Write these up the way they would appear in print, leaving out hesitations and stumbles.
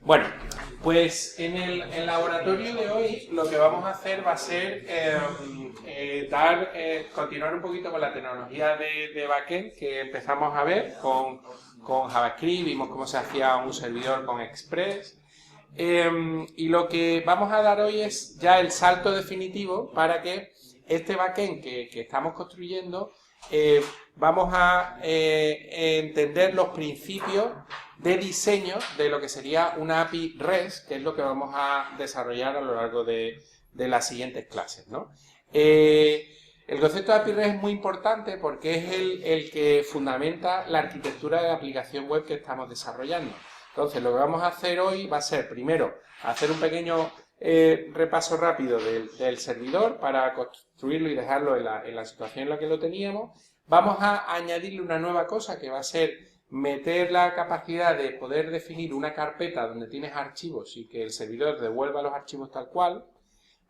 Bueno, pues en el laboratorio de hoy lo que vamos a hacer va a ser continuar un poquito con la tecnología de backend que empezamos a ver con JavaScript, vimos cómo se hacía un servidor con Express. Y lo que vamos a dar hoy es ya el salto definitivo para que este backend que estamos construyendo vamos a entender los principios de diseño de lo que sería una API REST, que es lo que vamos a desarrollar a lo largo de las siguientes clases, ¿no? El concepto de API REST es muy importante porque es el que fundamenta la arquitectura de la aplicación web que estamos desarrollando. Entonces, lo que vamos a hacer hoy va a ser, primero, hacer un pequeño repaso rápido del servidor para construirlo y dejarlo en la situación en la que lo teníamos. Vamos a añadirle una nueva cosa que va a ser meter la capacidad de poder definir una carpeta donde tienes archivos y que el servidor devuelva los archivos tal cual,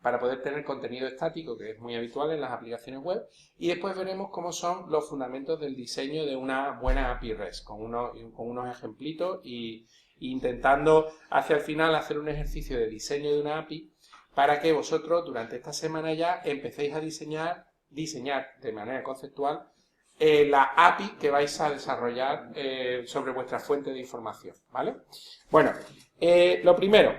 para poder tener contenido estático, que es muy habitual en las aplicaciones web, y después veremos cómo son los fundamentos del diseño de una buena API REST, con unos ejemplitos y intentando hacia el final hacer un ejercicio de diseño de una API para que vosotros durante esta semana ya empecéis a diseñar de manera conceptual la API que vais a desarrollar sobre vuestra fuente de información, ¿vale? Bueno, lo primero,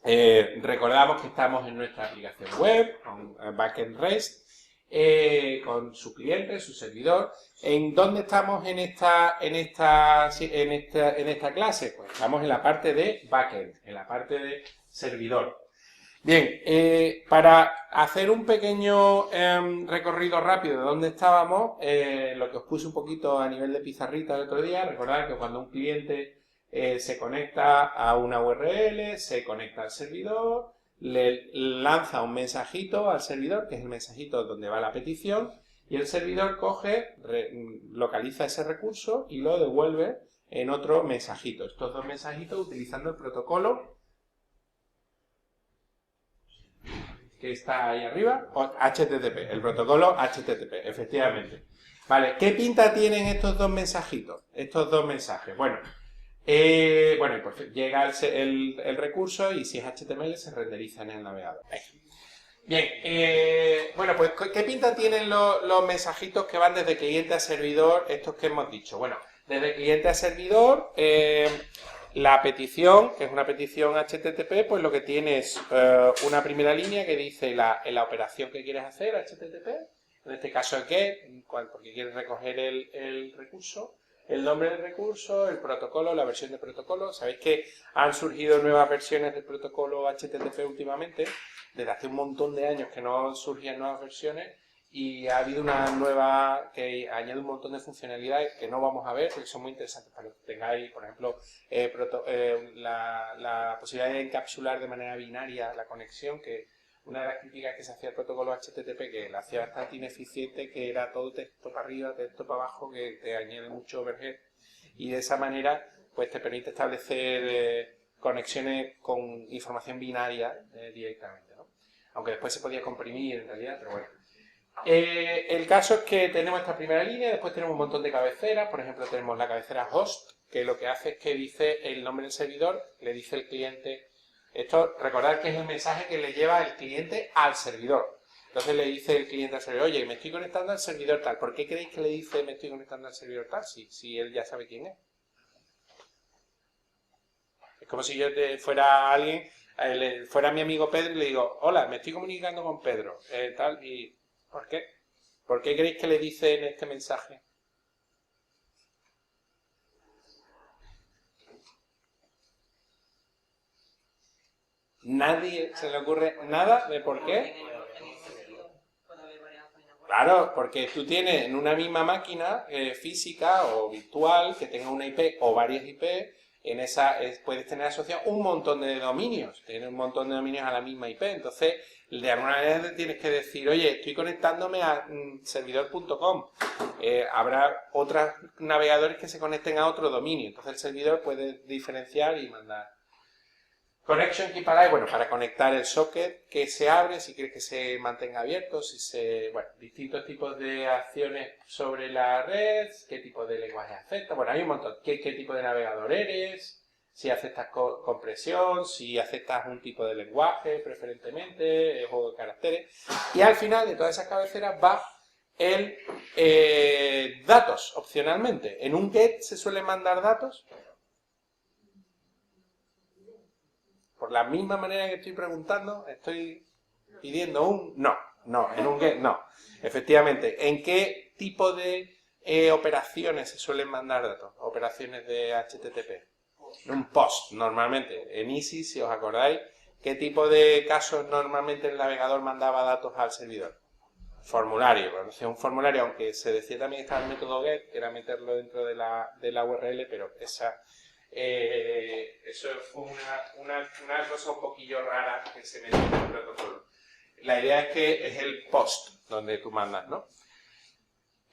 recordamos que estamos en nuestra aplicación web, con Backend REST, con su cliente, su servidor. ¿En dónde estamos en esta clase? Pues estamos en la parte de Backend, en la parte de servidor. Bien, para hacer un pequeño recorrido rápido de dónde estábamos, lo que os puse un poquito a nivel de pizarrita el otro día, recordad que cuando un cliente se conecta a una URL, se conecta al servidor, le lanza un mensajito al servidor, que es el mensajito donde va la petición, y el servidor coge, localiza ese recurso y lo devuelve en otro mensajito. Estos dos mensajitos utilizando el protocolo que está ahí arriba, o HTTP, el protocolo HTTP, efectivamente. Vale, ¿qué pinta tienen estos dos mensajitos? Estos dos mensajes. Bueno, pues llega el recurso y si es HTML se renderiza en el navegador. Bien, bueno, pues ¿qué pinta tienen los mensajitos que van desde cliente a servidor, estos que hemos dicho? Bueno, desde cliente a servidor, la petición, que es una petición HTTP, pues lo que tiene es una primera línea que dice la operación que quieres hacer, HTTP, en este caso es GET, porque quieres recoger el recurso, el nombre del recurso, el protocolo, la versión de protocolo. Sabéis que han surgido nuevas versiones del protocolo HTTP últimamente, desde hace un montón de años que no surgían nuevas versiones y ha habido una nueva que añade un montón de funcionalidades que no vamos a ver porque son muy interesantes para que tengáis, por ejemplo, la posibilidad de encapsular de manera binaria la conexión, que una de las críticas que se hacía al protocolo HTTP, que la hacía bastante ineficiente, que era todo texto para arriba, texto para abajo, que te añade mucho overhead, y de esa manera pues te permite establecer conexiones con información binaria directamente, ¿no? Aunque después se podía comprimir en realidad, pero bueno. El caso es que tenemos esta primera línea, después tenemos un montón de cabeceras, por ejemplo tenemos la cabecera host, que lo que hace es que dice el nombre del servidor, le dice el cliente. Esto, recordad que es el mensaje que le lleva el cliente al servidor. Entonces le dice el cliente al servidor, oye, me estoy conectando al servidor tal. ¿Por qué creéis que le dice me estoy conectando al servidor tal? Si él ya sabe quién es. Es como si yo fuera alguien, fuera mi amigo Pedro y le digo, hola, me estoy comunicando con Pedro, tal, y ¿por qué? ¿Por qué creéis que le dice en este mensaje? ¿Nadie se le ocurre nada de por qué? Claro, porque tú tienes en una misma máquina física o virtual que tenga una IP o varias IP, en esa puedes tener asociado un montón de dominios, tienes un montón de dominios a la misma IP, entonces de alguna manera tienes que decir, oye, estoy conectándome a servidor.com, habrá otros navegadores que se conecten a otro dominio, entonces el servidor puede diferenciar y mandar. Connection Keep Alive, bueno, para conectar el socket que se abre, si quieres que se mantenga abierto, bueno, distintos tipos de acciones sobre la red, qué tipo de lenguaje acepta, bueno, hay un montón, qué tipo de navegador eres, si aceptas compresión, si aceptas un tipo de lenguaje preferentemente, juego de caracteres. Y al final de todas esas cabeceras va el datos, opcionalmente. En un get se suelen mandar datos. Por la misma manera que estoy preguntando, estoy pidiendo un... No, en un get no. Efectivamente, ¿en qué tipo de operaciones se suelen mandar datos? Operaciones de HTTP. Un post, normalmente. En Easy, si os acordáis, ¿qué tipo de casos normalmente el navegador mandaba datos al servidor? Formulario. Bueno, un formulario, aunque se decía también que estaba el método get, que era meterlo dentro de la URL, pero eso fue una cosa un poquillo rara que se metió en el protocolo. La idea es que es el post donde tú mandas, ¿no?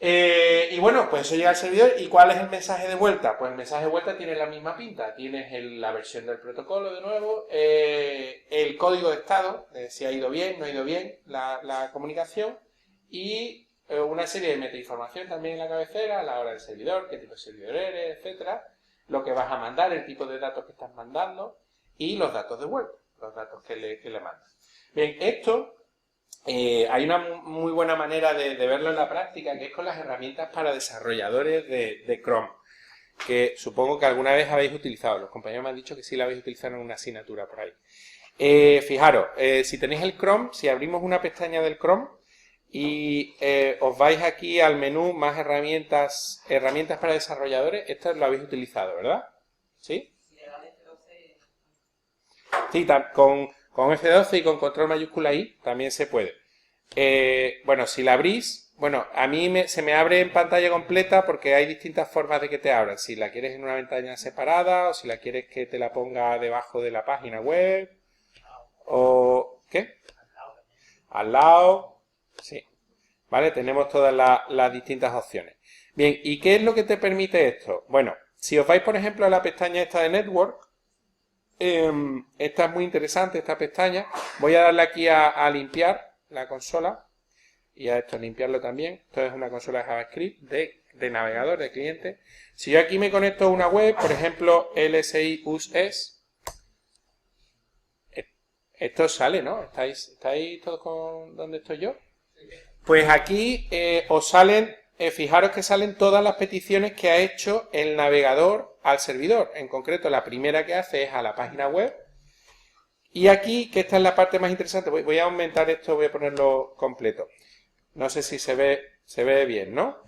Y bueno, pues eso llega al servidor. ¿Y cuál es el mensaje de vuelta? Pues el mensaje de vuelta tiene la misma pinta. Tienes la versión del protocolo de nuevo, el código de estado, si ha ido bien, no ha ido bien la comunicación, y una serie de metainformación también en la cabecera, la hora del servidor, qué tipo de servidor eres, etcétera, lo que vas a mandar, el tipo de datos que estás mandando y los datos de vuelta, los datos que le mandas. Bien, esto... hay una muy buena manera de verlo en la práctica, que es con las herramientas para desarrolladores de Chrome, que supongo que alguna vez habéis utilizado. Los compañeros me han dicho que sí la habéis utilizado en una asignatura por ahí. Fijaros, si tenéis el Chrome, si abrimos una pestaña del Chrome y os vais aquí al menú más herramientas para desarrolladores, esto lo habéis utilizado, ¿verdad? ¿Sí? Sí, con F12 y con control mayúscula I también se puede. Bueno, si la abrís, bueno, a mí se me abre en pantalla completa porque hay distintas formas de que te abran. Si la quieres en una ventana separada o si la quieres que te la ponga debajo de la página web o... ¿qué? Al lado. Sí. ¿Vale? Tenemos todas las distintas opciones. Bien, ¿y qué es lo que te permite esto? Bueno, si os vais, por ejemplo, a la pestaña esta de Network, esta es muy interesante, esta pestaña. Voy a darle aquí a limpiar la consola y a esto limpiarlo también. Esto es una consola de JavaScript de navegador, de cliente. Si yo aquí me conecto a una web, por ejemplo LSI-US, esto sale, ¿no? ¿Estáis todos con donde estoy yo? Pues aquí os salen, fijaros que salen todas las peticiones que ha hecho el navegador al servidor. En concreto, la primera que hace es a la página web. Y aquí, que esta es la parte más interesante, voy a aumentar esto, voy a ponerlo completo. No sé si se ve bien, ¿no?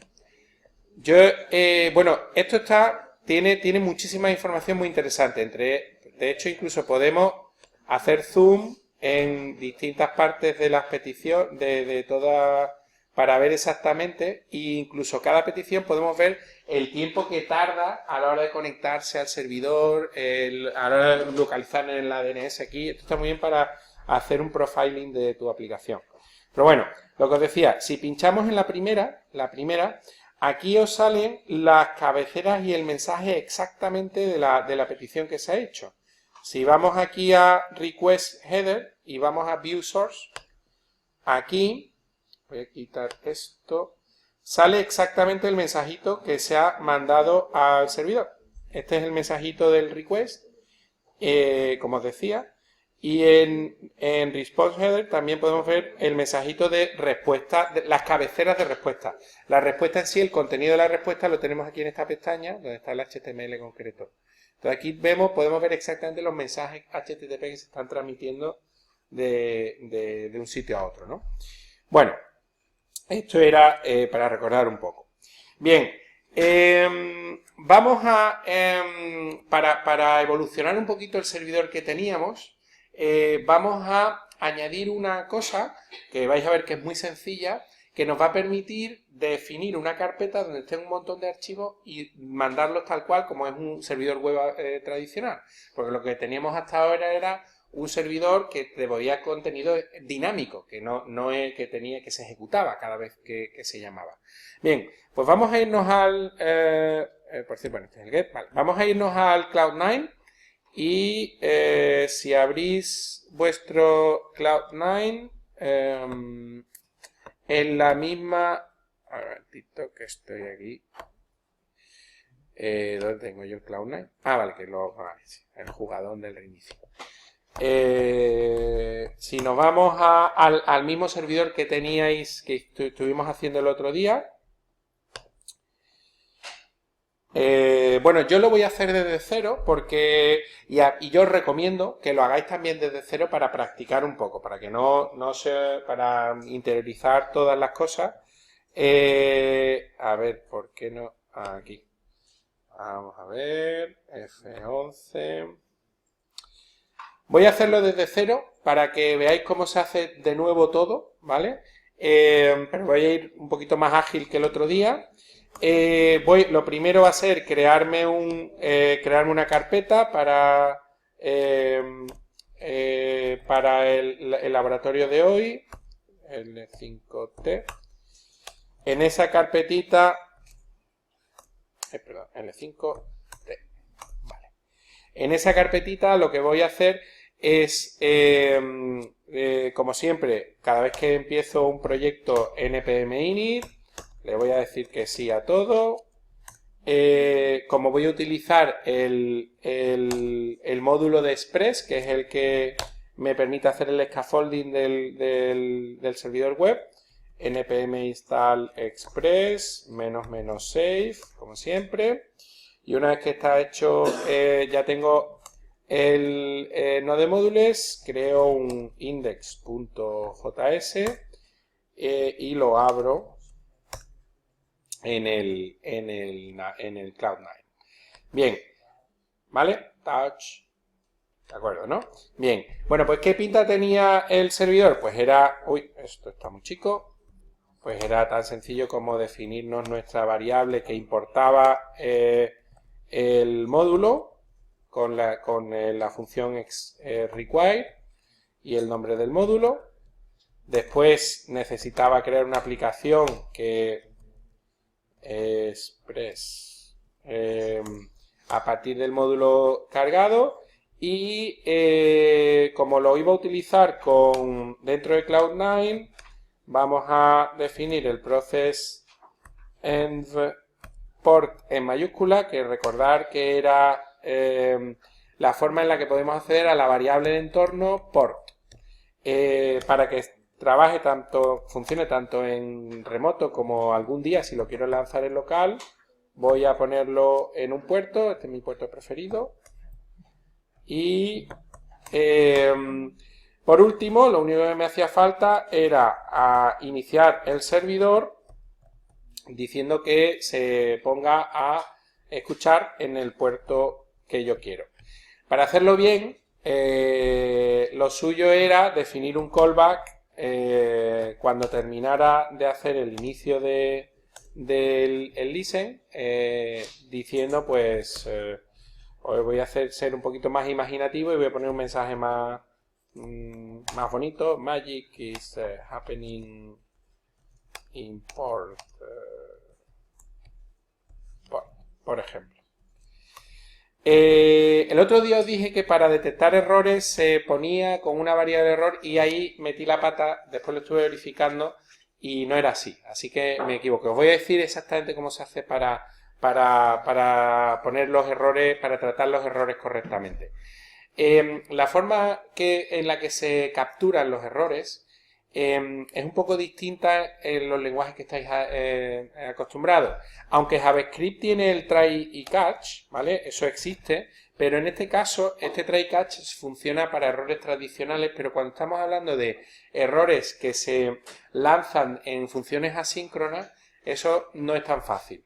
Bueno, esto tiene muchísima información muy interesante. De hecho, incluso podemos hacer zoom en distintas partes de las peticiones, de todas, para ver exactamente, e incluso cada petición podemos ver el tiempo que tarda a la hora de conectarse al servidor, a la hora de localizar en el DNS aquí. Esto está muy bien para hacer un profiling de tu aplicación. Pero bueno, lo que os decía, si pinchamos en la primera, aquí os salen las cabeceras y el mensaje exactamente de la petición que se ha hecho. Si vamos aquí a Request Header y vamos a View Source, aquí, voy a quitar esto, sale exactamente el mensajito que se ha mandado al servidor. Este es el mensajito del request, como os decía. Y en Response Header también podemos ver el mensajito de respuesta, las cabeceras de respuesta. La respuesta en sí, el contenido de la respuesta lo tenemos aquí en esta pestaña, donde está el HTML concreto. Entonces aquí podemos ver exactamente los mensajes HTTP que se están transmitiendo de un sitio a otro, ¿no? Bueno, esto era para recordar un poco. Bien, vamos a, para evolucionar un poquito el servidor que teníamos, vamos a añadir una cosa que vais a ver que es muy sencilla, que nos va a permitir definir una carpeta donde estén un montón de archivos y mandarlos tal cual como es un servidor web tradicional. Porque lo que teníamos hasta ahora era un servidor que devolvía contenido dinámico, que no es que se ejecutaba cada vez que se llamaba. Bien, pues vamos a irnos al... por cierto, bueno, este es el get. Vale, vamos a irnos al Cloud9 y si abrís vuestro Cloud9 en la misma... Un momentito que estoy aquí. ¿Dónde tengo yo el Cloud9? Ah, vale, que el jugador del reinicio. Si nos vamos al mismo servidor que teníais, que estuvimos haciendo el otro día. Bueno, yo lo voy a hacer desde cero porque y yo os recomiendo que lo hagáis también desde cero para practicar un poco, para que para interiorizar todas las cosas. A ver, ¿por qué no? Aquí. Vamos a ver, F11. Voy a hacerlo desde cero para que veáis cómo se hace de nuevo todo, ¿vale? Pero voy a ir un poquito más ágil que el otro día. Lo primero va a ser crearme una carpeta para el laboratorio de hoy, el 5T. En esa carpetita, perdón, L5T. Vale. En esa carpetita lo que voy a hacer es, como siempre, cada vez que empiezo un proyecto npm init, le voy a decir que sí a todo. Como voy a utilizar el módulo de Express, que es el que me permite hacer el scaffolding del servidor web, npm install express --save, como siempre. Y una vez que está hecho, ya tengo el node modules, creo un index.js y lo abro en el Cloud9. Bien, ¿vale? Touch. De acuerdo, ¿no? Bien. Bueno, pues ¿qué pinta tenía el servidor? Pues era... Uy, esto está muy chico. Pues era tan sencillo como definirnos nuestra variable que importaba el módulo con la función require y el nombre del módulo. Después necesitaba crear una aplicación que Express a partir del módulo cargado y como lo iba a utilizar dentro de Cloud9, vamos a definir el process env port en mayúscula, que recordar que era la forma en la que podemos acceder a la variable de entorno port para que funcione tanto en remoto como algún día si lo quiero lanzar en local. Voy a ponerlo en un puerto, este es mi puerto preferido. Y por último, lo único que me hacía falta era iniciar el servidor diciendo que se ponga a escuchar en el puerto que yo quiero. Para hacerlo bien, lo suyo era definir un callback cuando terminara de hacer el inicio del listen, diciendo pues hoy voy a ser un poquito más imaginativo y voy a poner un mensaje más bonito. Magic is happening in port, por ejemplo. El otro día os dije que para detectar errores se ponía con una variable de error y ahí metí la pata, después lo estuve verificando y no era así, así que me equivoqué. Os voy a decir exactamente cómo se hace para poner los errores, para tratar los errores correctamente. La forma en la que se capturan los errores es un poco distinta en los lenguajes que estáis acostumbrados. Aunque JavaScript tiene el try y catch, ¿vale? Eso existe, pero en este caso este try y catch funciona para errores tradicionales, pero cuando estamos hablando de errores que se lanzan en funciones asíncronas, eso no es tan fácil.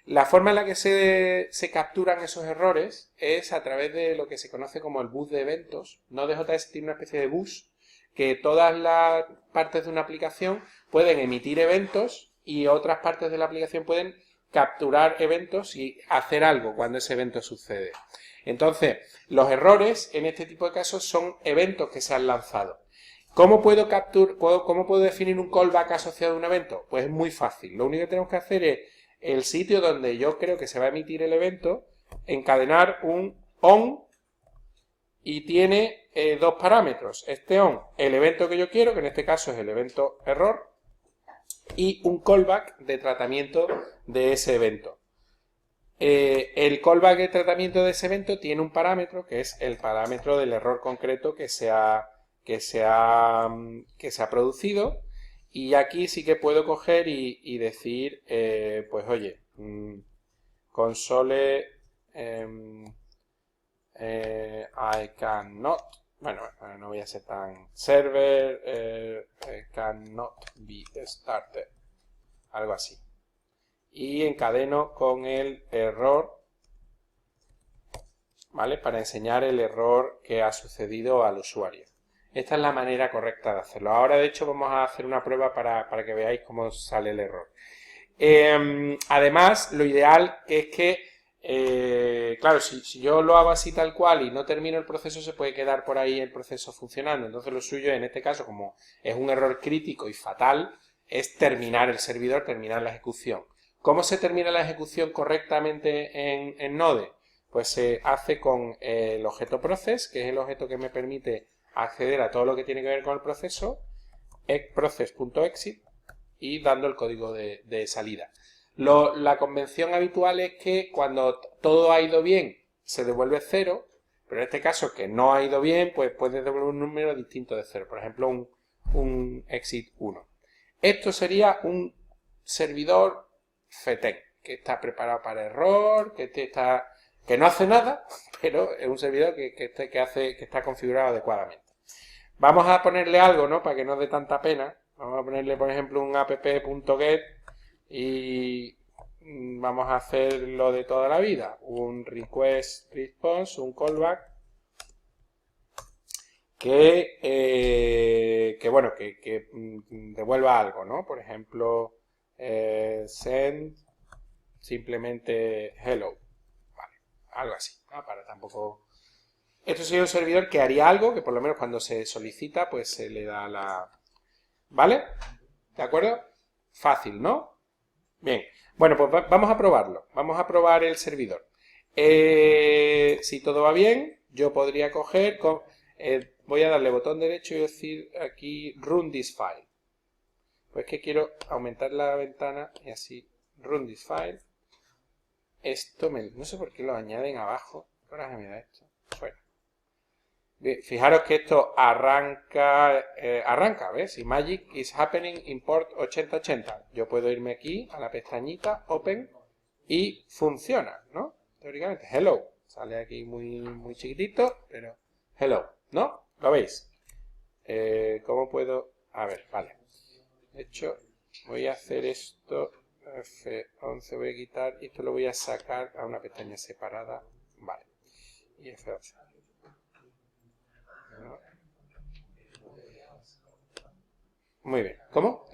La forma en la que se capturan esos errores es a través de lo que se conoce como el bus de eventos. Node.js tiene una especie de bus que todas las partes de una aplicación pueden emitir eventos y otras partes de la aplicación pueden capturar eventos y hacer algo cuando ese evento sucede. Entonces, los errores en este tipo de casos son eventos que se han lanzado. ¿Cómo puedo definir un callback asociado a un evento? Pues es muy fácil. Lo único que tenemos que hacer es el sitio donde yo creo que se va a emitir el evento, encadenar un on y tiene dos parámetros. Este on, el evento que yo quiero, que en este caso es el evento error, y un callback de tratamiento de ese evento. el callback de tratamiento de ese evento tiene un parámetro que es el parámetro del error concreto que se ha producido, y aquí sí que puedo coger y decir, pues oye, console I cannot, bueno, no voy a ser tan server cannot be started, algo así, y encadeno con el error, ¿vale? Para enseñar el error que ha sucedido al usuario. Esta es la manera correcta de hacerlo. Ahora, de hecho, vamos a hacer una prueba para que veáis cómo sale el error. Además, lo ideal es que, claro, si yo lo hago así tal cual y no termino el proceso, se puede quedar por ahí el proceso funcionando. Entonces, lo suyo, en este caso, como es un error crítico y fatal, es terminar el servidor, terminar la ejecución. ¿Cómo se termina la ejecución correctamente en Node? Pues se hace con el objeto process, que es el objeto que me permite acceder a todo lo que tiene que ver con el proceso, process.exit, y dando el código de salida. La convención habitual es que cuando todo ha ido bien se devuelve 0, pero en este caso que no ha ido bien, pues puede devolver un número distinto de 0, por ejemplo un exit 1. Esto sería un servidor FETEN, que está preparado para error, que no hace nada, pero es un servidor que está configurado adecuadamente. Vamos a ponerle algo, ¿no? Para que no dé tanta pena. Vamos a ponerle, por ejemplo, un app.get y vamos a hacer lo de toda la vida. Un request response, un callback que devuelva algo, ¿no? Por ejemplo, send simplemente hello. Vale, algo así, ¿no? Para tampoco... Esto sería un servidor que haría algo que por lo menos cuando se solicita, pues se le da la... ¿Vale? ¿De acuerdo? Fácil, ¿no? Bien. Bueno, pues vamos a probarlo. Vamos a probar el servidor. Si todo va bien, yo podría coger... voy a darle botón derecho y decir aquí run this file. Pues que quiero aumentar la ventana y así run this file. Esto no sé por qué lo añaden abajo. ¿Qué coraje me da esto? Fuera. Bien, fijaros que esto arranca, ¿ves? Si Magic is happening import 8080. Yo puedo irme aquí a la pestañita Open y funciona, ¿no? Teóricamente, hello. Sale aquí muy chiquitito, pero hello, ¿no? ¿Lo veis? ¿Cómo puedo? A ver, vale. De hecho, voy a hacer esto, F11 voy a quitar y esto lo voy a sacar a una pestaña separada, vale. Y F11. ¿No? Muy bien. ¿Cómo?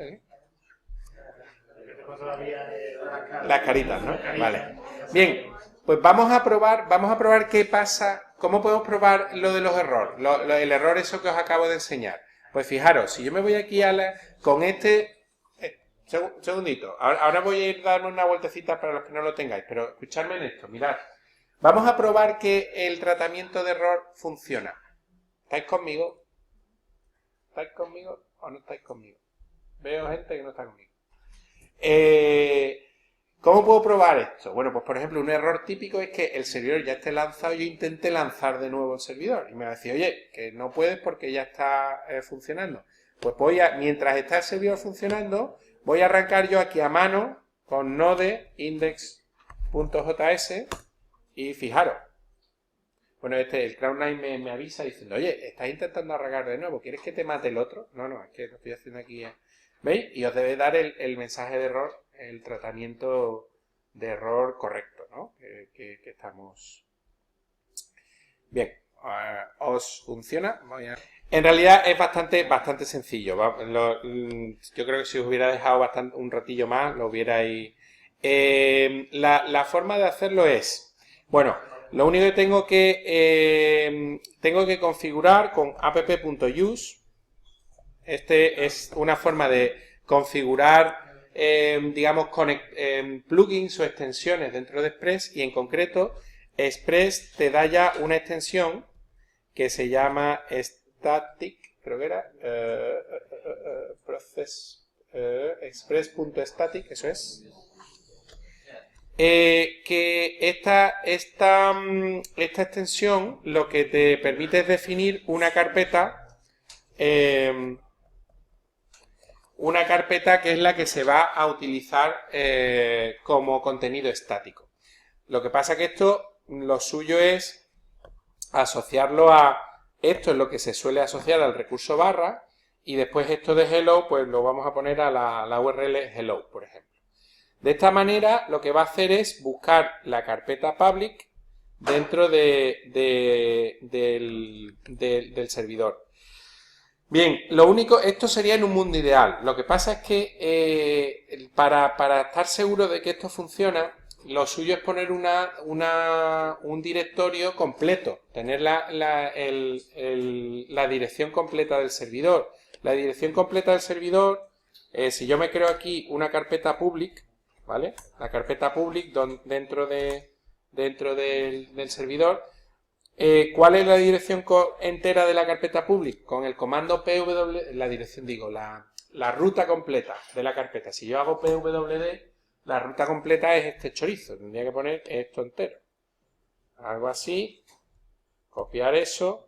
Las caritas, ¿no? Vale. Bien, pues vamos a probar qué pasa, cómo podemos probar lo de los errores, el error eso que os acabo de enseñar. Pues fijaros, si yo me voy aquí con este, segundito, ahora voy a ir dando una vueltecita para los que no lo tengáis, pero escuchadme en esto, mirad. Vamos a probar que el tratamiento de error funciona. ¿Estáis conmigo? ¿Estáis conmigo o no estáis conmigo? Veo gente que no está conmigo. ¿Cómo puedo probar esto? Bueno, pues por ejemplo, un error típico es que el servidor ya esté lanzado y yo intente lanzar de nuevo el servidor. Y me va a decir, oye, que no puedes porque ya está funcionando. Pues mientras está el servidor funcionando, voy a arrancar yo aquí a mano con node index.js y fijaros. Bueno, el Cloud9 me avisa diciendo, oye, estás intentando arrancar de nuevo, ¿quieres que te mate el otro? No, es que lo estoy haciendo aquí. ¿Veis? Y os debe dar el mensaje de error, el tratamiento de error correcto, ¿no? Que estamos... Bien, ¿os funciona? En realidad es bastante sencillo. Yo creo que si os hubiera dejado un ratillo más, lo hubierais... la forma de hacerlo es... Bueno... Lo único que tengo que configurar con app.use. Este es una forma de configurar, digamos, plugins o extensiones dentro de Express, y en concreto Express te da ya una extensión que se llama static, creo que era process express.static, eso es. que esta extensión lo que te permite es definir una carpeta que es la que se va a utilizar como contenido estático. Lo que pasa que esto, lo suyo es asociarlo a... Esto es lo que se suele asociar al recurso barra, y después esto de hello, pues lo vamos a poner a la URL hello, por ejemplo. De esta manera, lo que va a hacer es buscar la carpeta public dentro del servidor. Bien, lo único, esto sería en un mundo ideal. Lo que pasa es que para estar seguro de que esto funciona, lo suyo es poner un directorio completo, tener la dirección completa del servidor. La dirección completa del servidor, si yo me creo aquí una carpeta public, ¿vale? La carpeta public dentro del servidor. ¿Cuál es la dirección entera de la carpeta public? Con el comando pwd, la dirección, digo, la ruta completa de la carpeta. Si yo hago pwd, la ruta completa es este chorizo. Tendría que poner esto entero. Algo así. Copiar eso.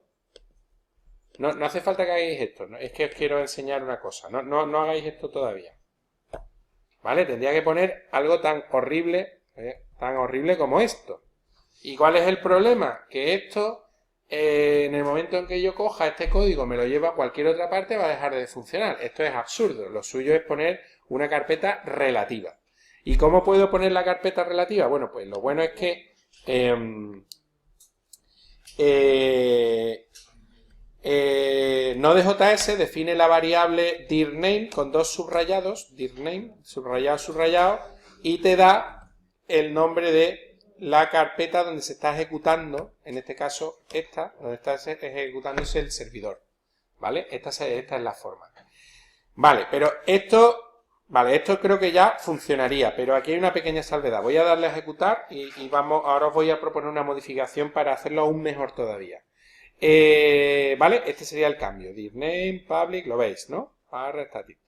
No hace falta que hagáis esto. Es que os quiero enseñar una cosa. No hagáis esto todavía. ¿Vale? Tendría que poner algo tan horrible como esto. ¿Y cuál es el problema? Que esto, en el momento en que yo coja este código, me lo llevo a cualquier otra parte, va a dejar de funcionar. Esto es absurdo. Lo suyo es poner una carpeta relativa. ¿Y cómo puedo poner la carpeta relativa? Bueno, pues lo bueno es que Node.js define la variable dirName con dos subrayados, dirName, subrayado, subrayado, y te da el nombre de la carpeta donde se está ejecutando, en este caso esta, donde está ejecutándose el servidor, ¿vale? Esta es la forma. Vale, pero esto creo que ya funcionaría, pero aquí hay una pequeña salvedad. Voy a darle a ejecutar y ahora os voy a proponer una modificación para hacerlo aún mejor todavía. Vale, este sería el cambio. dirName, public, lo veis, ¿no? Barra static.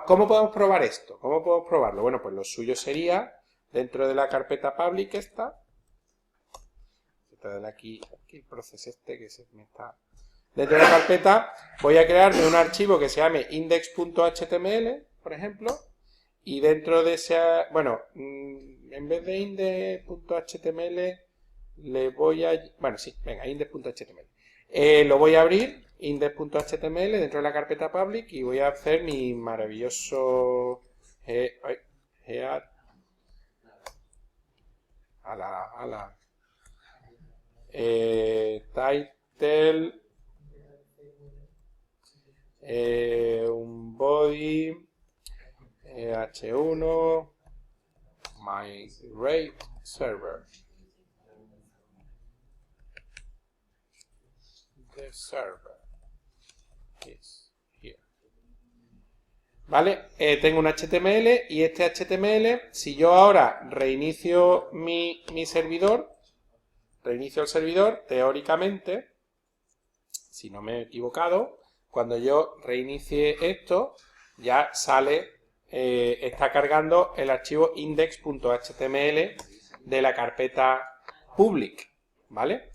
¿Cómo podemos probar esto? ¿Cómo podemos probarlo? Bueno, pues lo suyo sería, dentro de la carpeta public esta, aquí el proceso que se me está... Dentro de la carpeta voy a crearme un archivo que se llame index.html, por ejemplo, y dentro de ese... Bueno, en vez de index.html le voy a... Bueno, sí, venga, index.html. Lo voy a abrir, index.html, dentro de la carpeta public, y voy a hacer mi maravilloso head title, un body, h1, my rate server. The server is here. ¿Vale? Tengo un HTML y este HTML, si yo ahora reinicio mi servidor, reinicio el servidor, teóricamente, si no me he equivocado, cuando yo reinicie esto, ya sale, está cargando el archivo index.html de la carpeta public, ¿vale?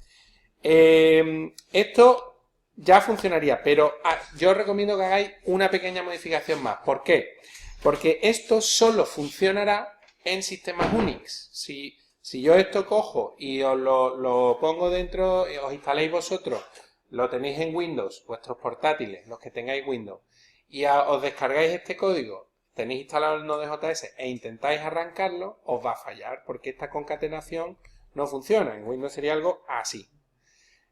Esto ya funcionaría, pero yo os recomiendo que hagáis una pequeña modificación más. ¿Por qué? Porque esto solo funcionará en sistemas Unix. Si yo esto cojo y os lo pongo dentro, os instaléis vosotros, lo tenéis en Windows, vuestros portátiles, los que tengáis Windows, y os descargáis este código, tenéis instalado el Node.js e intentáis arrancarlo, os va a fallar, porque esta concatenación no funciona. En Windows sería algo así.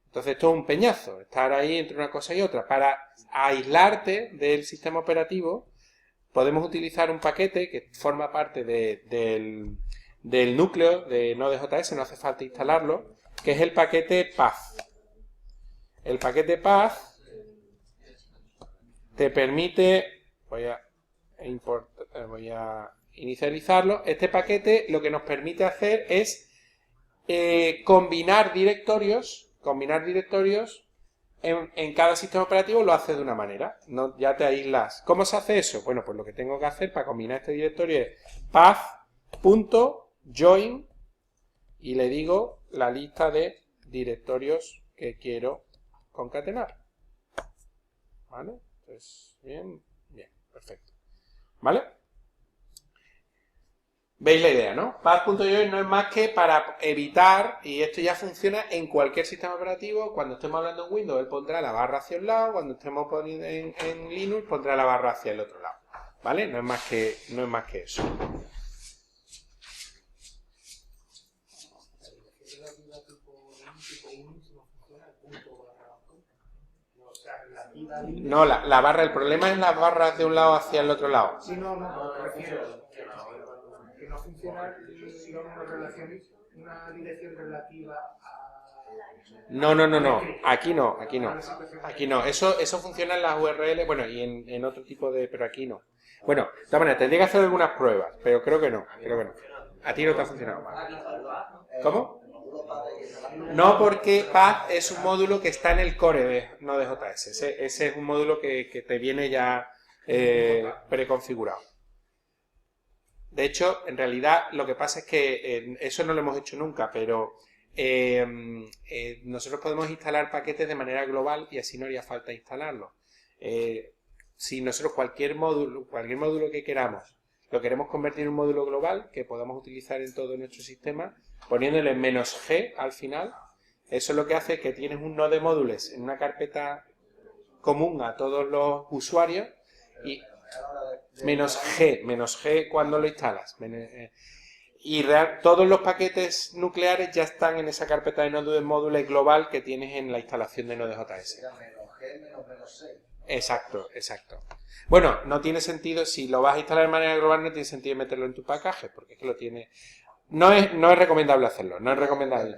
Entonces esto es un peñazo, estar ahí entre una cosa y otra. Para aislarte del sistema operativo, podemos utilizar un paquete que forma parte del núcleo de Node.js, no hace falta instalarlo, que es el paquete path. El paquete path te permite, voy a inicializarlo. Este paquete lo que nos permite hacer es combinar directorios en cada sistema operativo. Lo hace de una manera, no, ya te aíslas. ¿Cómo se hace eso? Bueno, pues lo que tengo que hacer para combinar este directorio es path. join y le digo la lista de directorios que quiero concatenar. ¿Vale? Entonces, bien, perfecto. ¿Vale? ¿Veis la idea, no? Path.join no es más que para evitar, y esto ya funciona en cualquier sistema operativo, cuando estemos hablando en Windows, él pondrá la barra hacia un lado, cuando estemos poniendo en Linux, pondrá la barra hacia el otro lado. ¿Vale? No es más que eso. No, la barra, el problema es las barras de un lado hacia el otro lado. Sí, no, me refiero que no funciona, digamos, una dirección relativa a... No. Aquí no. Eso funciona en las URL, bueno, y en otro tipo de... pero aquí no. Bueno, de todas maneras, tendría que hacer algunas pruebas, pero creo que no. A ti no te ha funcionado. ¿Cómo? No, porque Path es un módulo que está en el core de Node.js. Ese es un módulo que te viene ya preconfigurado. De hecho, en realidad, lo que pasa es que eso no lo hemos hecho nunca, pero nosotros podemos instalar paquetes de manera global y así no haría falta instalarlo. Si nosotros cualquier módulo que queramos, lo queremos convertir en un módulo global que podamos utilizar en todo nuestro sistema, poniéndole "-g" al final, eso es lo que hace que tienes un node módulos en una carpeta común a todos los usuarios y "-g" cuando lo instalas. Y todos los paquetes nucleares ya están en esa carpeta de Node módulos global que tienes en la instalación de Node.js. Exacto. Bueno, no tiene sentido, si lo vas a instalar de manera global, no tiene sentido meterlo en tu package, porque es que lo tiene... No es recomendable hacerlo, no es recomendable.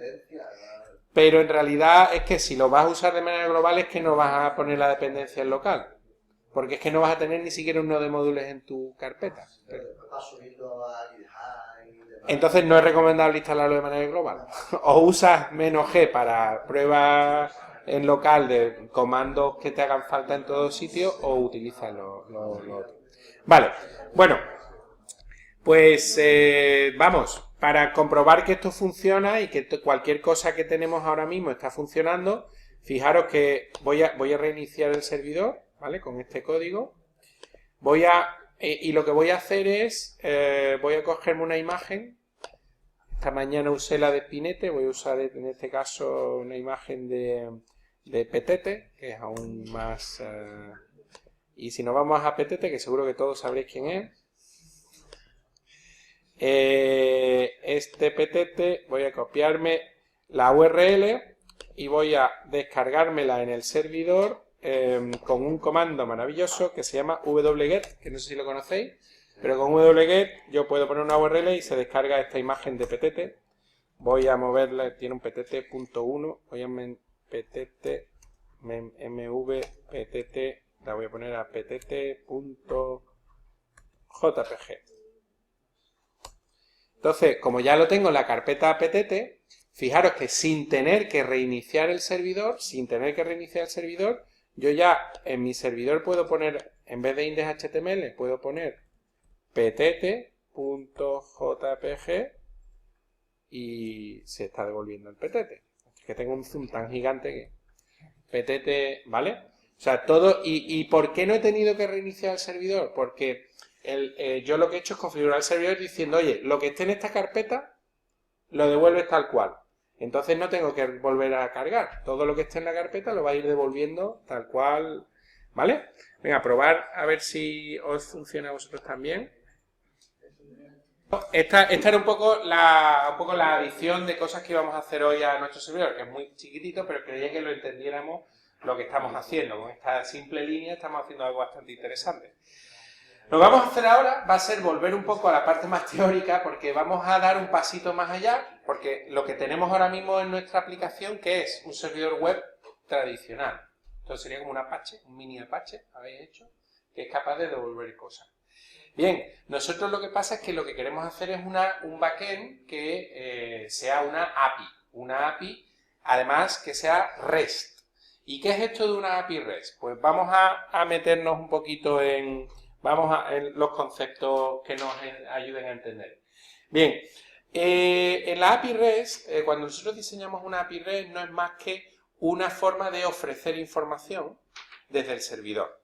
Pero en realidad es que si lo vas a usar de manera global es que no vas a poner la dependencia en local. Porque es que no vas a tener ni siquiera un nodo de módulos en tu carpeta. Entonces no es recomendable instalarlo de manera global. O usas "-g" para pruebas en local de comandos que te hagan falta en todo sitio, o utilizas lo otro. Vale, bueno, pues vamos, para comprobar que esto funciona y que cualquier cosa que tenemos ahora mismo está funcionando, fijaros que voy a reiniciar el servidor, ¿vale? Con este código. Y lo que voy a hacer es, voy a cogerme una imagen. Esta mañana usé la de Spinete, voy a usar en este caso una imagen de Petete, que es aún más... y si nos vamos a Petete, que seguro que todos sabréis quién es. Este Petete, voy a copiarme la URL y voy a descargármela en el servidor con un comando maravilloso que se llama wget, que no sé si lo conocéis, pero con wget yo puedo poner una URL y se descarga esta imagen de Petete. Voy a moverla, tiene un petete.1, voy a petete, mvptt, la voy a poner a petete.jpg. Entonces, como ya lo tengo en la carpeta petete, fijaros que sin tener que reiniciar el servidor, yo ya en mi servidor puedo poner, en vez de index.html, puedo poner petete.jpg y se está devolviendo el petete. Es que tengo un zoom tan gigante que... Petete, ¿vale? O sea, todo... ¿Y por qué no he tenido que reiniciar el servidor? Porque yo lo que he hecho es configurar el servidor diciendo, oye, lo que esté en esta carpeta lo devuelves tal cual. Entonces no tengo que volver a cargar. Todo lo que esté en la carpeta lo va a ir devolviendo tal cual, ¿vale? Venga, a probar a ver si os funciona a vosotros también. Esta era un poco la adición de cosas que íbamos a hacer hoy a nuestro servidor, que es muy chiquitito, pero quería que lo entendiéramos lo que estamos haciendo. Con esta simple línea estamos haciendo algo bastante interesante. Lo que vamos a hacer ahora va a ser volver un poco a la parte más teórica, porque vamos a dar un pasito más allá, porque lo que tenemos ahora mismo en nuestra aplicación, que es un servidor web tradicional. Entonces sería como un Apache, un mini Apache, habéis hecho, que es capaz de devolver cosas. Bien, nosotros lo que pasa es que lo que queremos hacer es un backend que sea una API, además que sea REST. ¿Y qué es esto de una API REST? Pues vamos a meternos un poquito en los conceptos que nos ayuden a entender. Bien, En la API REST, cuando nosotros diseñamos una API REST, no es más que una forma de ofrecer información desde el servidor.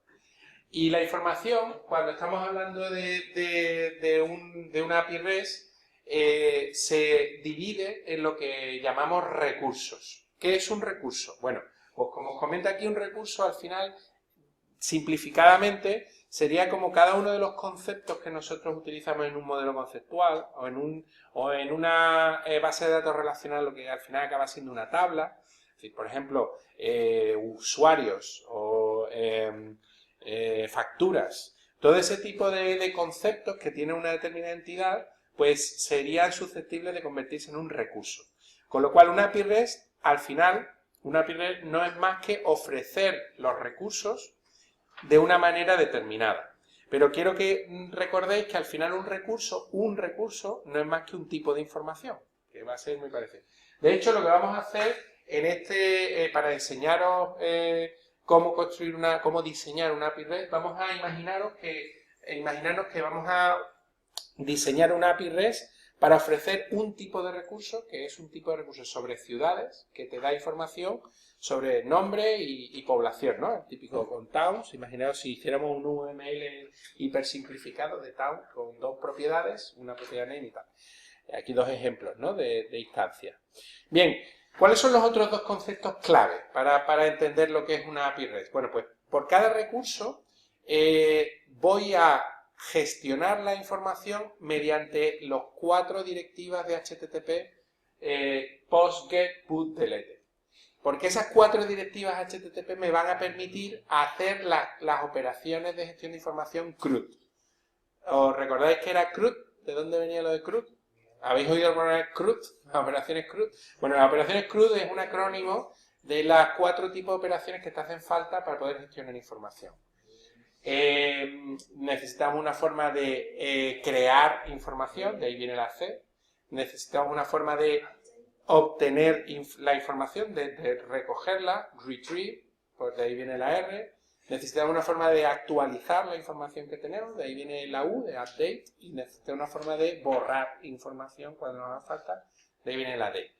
Y la información, cuando estamos hablando de una API REST, se divide en lo que llamamos recursos. ¿Qué es un recurso? Bueno, pues como os comenta aquí, un recurso al final, simplificadamente, sería como cada uno de los conceptos que nosotros utilizamos en un modelo conceptual o en una base de datos relacional, lo que al final acaba siendo una tabla. Es decir, por ejemplo, usuarios o facturas. Todo ese tipo de conceptos que tienen una determinada entidad, pues serían susceptibles de convertirse en un recurso. Con lo cual, una API REST, al final, una API REST no es más que ofrecer los recursos de una manera determinada. Pero quiero que recordéis que al final un recurso no es más que un tipo de información, que va a ser muy parecido. De hecho, lo que vamos a hacer en para enseñaros cómo diseñar una API REST, vamos a imaginarnos que vamos a diseñar una API REST para ofrecer un tipo de recurso, que es un tipo de recurso sobre ciudades, que te da información sobre nombre y población, ¿no? El típico con towns. Imaginaos si hiciéramos un UML hiper simplificado de town con dos propiedades, una propiedad name y tal. Aquí dos ejemplos, ¿no? de instancias. Bien, ¿cuáles son los otros dos conceptos clave para entender lo que es una API REST? Bueno, pues por cada recurso voy a gestionar la información mediante los 4 directivas de HTTP POST, GET, PUT, DELETE. Porque esas 4 directivas HTTP me van a permitir hacer las operaciones de gestión de información CRUD. ¿Os recordáis que era CRUD? ¿De dónde venía lo de CRUD? ¿Habéis oído alguna vez CRUD? Las operaciones CRUD. Bueno, las operaciones CRUD es un acrónimo de las 4 tipos de operaciones que te hacen falta para poder gestionar información. Necesitamos una forma de crear información, de ahí viene la C. Necesitamos una forma de obtener la información, de recogerla, retrieve, pues de ahí viene la R. Necesitamos una forma de actualizar la información que tenemos, de ahí viene la U, de update, y necesitamos una forma de borrar información cuando nos haga falta, de ahí viene la D.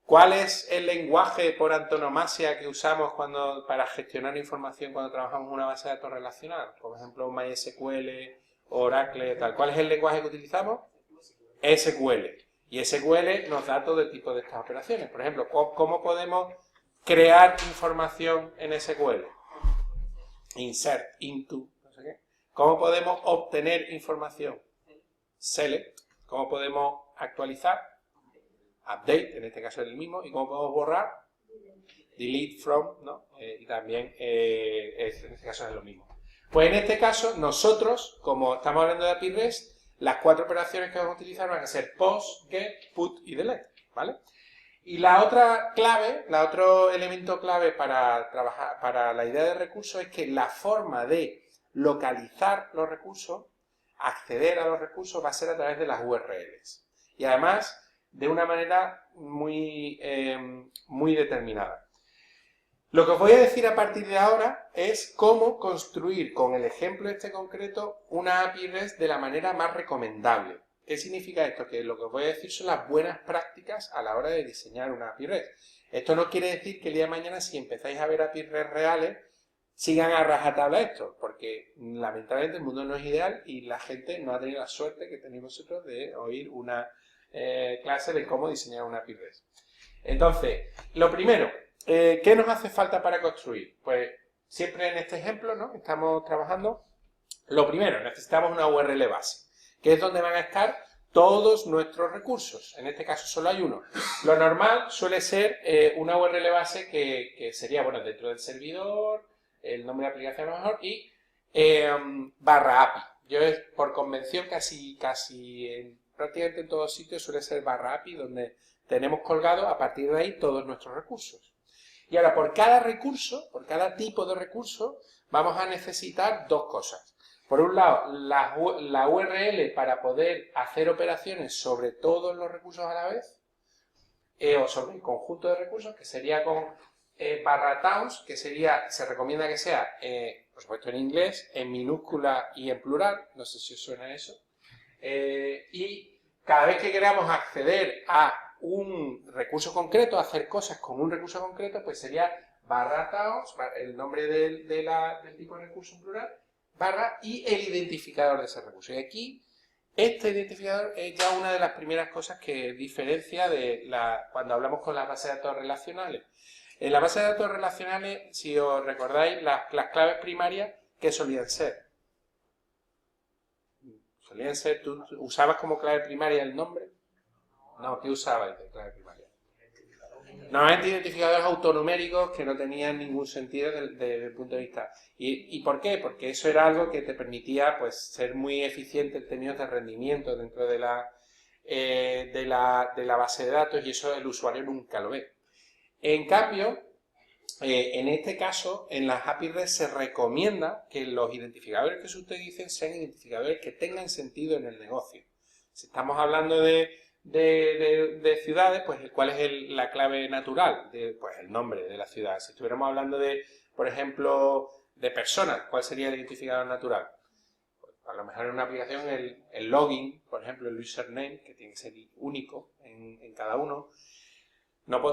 ¿Cuál es el lenguaje por antonomasia que usamos para gestionar información cuando trabajamos en una base de datos relacional? Por ejemplo, MySQL, Oracle, tal. ¿Cuál es el lenguaje que utilizamos? SQL. Y SQL nos da todo el tipo de estas operaciones. Por ejemplo, ¿cómo podemos crear información en SQL? Insert, into, no sé qué. ¿Cómo podemos obtener información? Select. ¿Cómo podemos actualizar? Update, en este caso es el mismo. ¿Y cómo podemos borrar? Delete from, ¿no? Y también en este caso es lo mismo. Pues en este caso, nosotros, como estamos hablando de API REST, las 4 operaciones que vamos a utilizar van a ser POST, GET, PUT y DELETE, ¿vale? Y la otra clave, otro elemento clave para trabajar, para la idea de recursos es que la forma de localizar los recursos, acceder a los recursos, va a ser a través de las URLs. Y además, de una manera muy determinada. Lo que os voy a decir a partir de ahora es cómo construir, con el ejemplo este concreto, una API REST de la manera más recomendable. ¿Qué significa esto? Que lo que os voy a decir son las buenas prácticas a la hora de diseñar una API REST. Esto no quiere decir que el día de mañana, si empezáis a ver API REST reales, sigan a rajatabla esto, porque lamentablemente el mundo no es ideal y la gente no ha tenido la suerte que tenéis vosotros de oír una clase de cómo diseñar una API REST. Entonces, lo primero, ¿qué nos hace falta para construir? Pues siempre en este ejemplo, ¿no? Estamos trabajando. Lo primero, necesitamos una URL base, que es donde van a estar todos nuestros recursos. En este caso solo hay uno. Lo normal suele ser una URL base que sería, bueno, dentro del servidor, el nombre de aplicación a lo mejor, y barra API. Yo por convención prácticamente en todos sitios suele ser barra API, donde tenemos colgado a partir de ahí todos nuestros recursos. Y ahora, por cada recurso, por cada tipo de recurso, vamos a necesitar dos cosas. Por un lado, la URL para poder hacer operaciones sobre todos los recursos a la vez, o sobre el conjunto de recursos, que sería con barra towns, que se recomienda que sea, por supuesto en inglés, en minúscula y en plural, no sé si os suena eso. Y cada vez que queramos acceder a un recurso concreto, hacer cosas con un recurso concreto, pues sería barra taos, el nombre del tipo de recurso en plural, barra y el identificador de ese recurso. Y aquí, este identificador es ya una de las primeras cosas que diferencia de cuando hablamos con las bases de datos relacionales. En la base de datos relacionales, si os recordáis, las claves primarias, ¿qué solían ser? Solían ser, ¿tú usabas como clave primaria el nombre? No, ¿qué usabais de clave primaria? Normalmente identificadores autonuméricos que no tenían ningún sentido desde el punto de vista. ¿Y por qué? Porque eso era algo que te permitía pues, ser muy eficiente en términos de rendimiento dentro de la base de datos y eso el usuario nunca lo ve. En cambio, en este caso, en las API REST se recomienda que los identificadores que se utilicen sean identificadores que tengan sentido en el negocio. Si estamos hablando de ciudades, pues ¿cuál es la clave natural? Pues el nombre de la ciudad. Si estuviéramos hablando de, por ejemplo, de personas, ¿cuál sería el identificador natural? Pues, a lo mejor en una aplicación el login, por ejemplo, el username, que tiene que ser único en cada uno.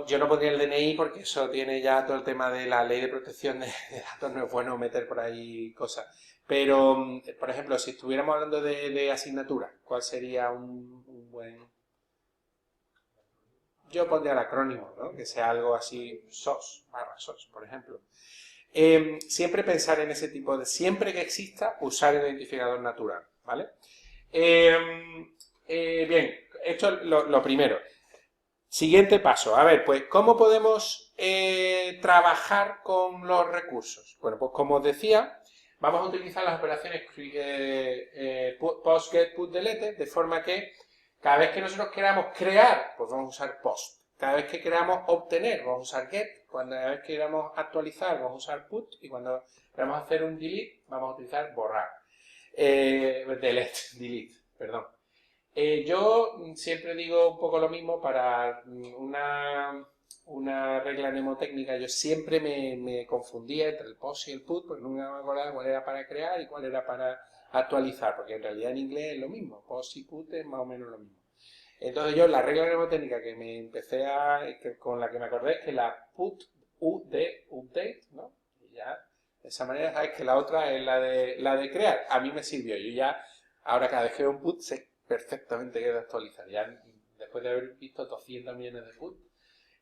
Yo no pondría el DNI porque eso tiene ya todo el tema de la ley de protección de datos, no es bueno meter por ahí cosas. Pero, por ejemplo, si estuviéramos hablando de asignatura, ¿cuál sería un buen...? Yo pondría el acrónimo, ¿no? Que sea algo así, SOS, barra SOS, por ejemplo. Siempre pensar en ese tipo de... Siempre que exista, usar el identificador natural, ¿vale? Bien, esto es lo primero. Siguiente paso. A ver, pues, ¿cómo podemos trabajar con los recursos? Bueno, pues como os decía, vamos a utilizar las operaciones post, get, put, delete, de forma que cada vez que nosotros queramos crear, pues vamos a usar post. Cada vez que queramos obtener, vamos a usar get. Cada vez que queramos actualizar, vamos a usar put. Y cuando queramos hacer un delete, vamos a utilizar borrar. Delete, perdón. Yo siempre digo un poco lo mismo para una regla mnemotécnica. Yo siempre me confundía entre el post y el put porque nunca me acordaba cuál era para crear y cuál era para actualizar, porque en realidad en inglés es lo mismo, post y put es más o menos lo mismo. Entonces yo la regla mnemotécnica que me empecé con la que me acordé es que la put, update, ¿no? Y ya de esa manera sabes que la otra es la de crear. A mí me sirvió, yo ya ahora cada vez que veo un put sé perfectamente que de actualizar, ya después de haber visto 200 millones de put.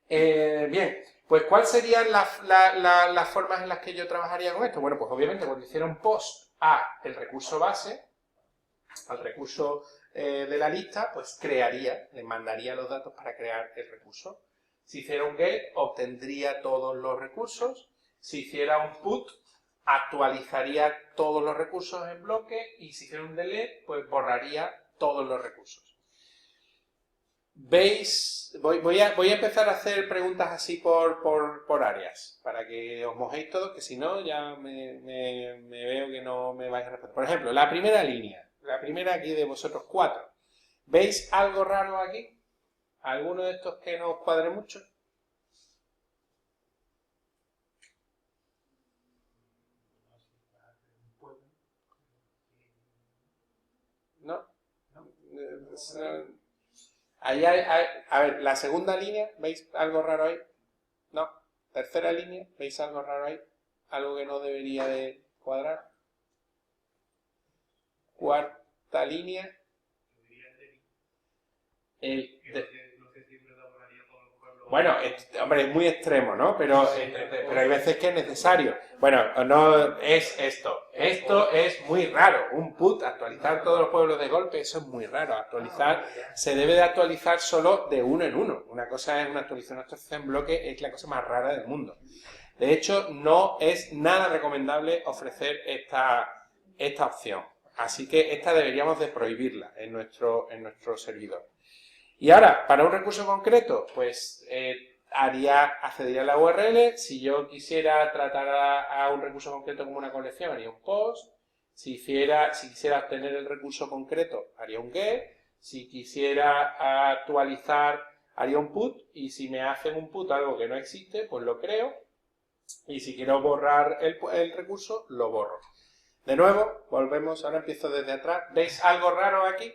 Bien, pues ¿cuáles serían las formas en las que yo trabajaría con esto? Bueno, pues obviamente cuando hiciera un post a el recurso base, al recurso de la lista, pues le mandaría los datos para crear el recurso. Si hiciera un get, obtendría todos los recursos. Si hiciera un put, actualizaría todos los recursos en bloque. Y si hiciera un delete, pues borraría todos los recursos. ¿Veis? Voy a empezar a hacer preguntas así por áreas, para que os mojéis todos, que si no ya me veo que no me vais a responder. Por ejemplo, la primera línea, la primera aquí de vosotros 4. ¿Veis algo raro aquí? ¿Alguno de estos que no os cuadre mucho? ¿No? Ahí a ver, la segunda línea, ¿veis algo raro ahí? No. Tercera línea, ¿veis algo raro ahí? Algo que no debería de cuadrar. Cuarta línea. Bueno, hombre, es muy extremo, ¿no? Pero hay veces que es necesario. Bueno, no es esto. Esto es muy raro. Un put, actualizar todos los pueblos de golpe, eso es muy raro. Actualizar, se debe de actualizar solo de uno en uno. Una cosa es una actualización en bloque, es la cosa más rara del mundo. De hecho, no es nada recomendable ofrecer esta opción. Así que esta deberíamos de prohibirla en nuestro servidor. Y ahora, para un recurso concreto, pues accedería a la URL. Si yo quisiera tratar a un recurso concreto como una colección, haría un post. Si quisiera obtener el recurso concreto, haría un get. Si quisiera actualizar, haría un put. Y si me hacen un put algo que no existe, pues lo creo. Y si quiero borrar el recurso, lo borro. De nuevo, volvemos, ahora empiezo desde atrás. ¿Veis algo raro aquí?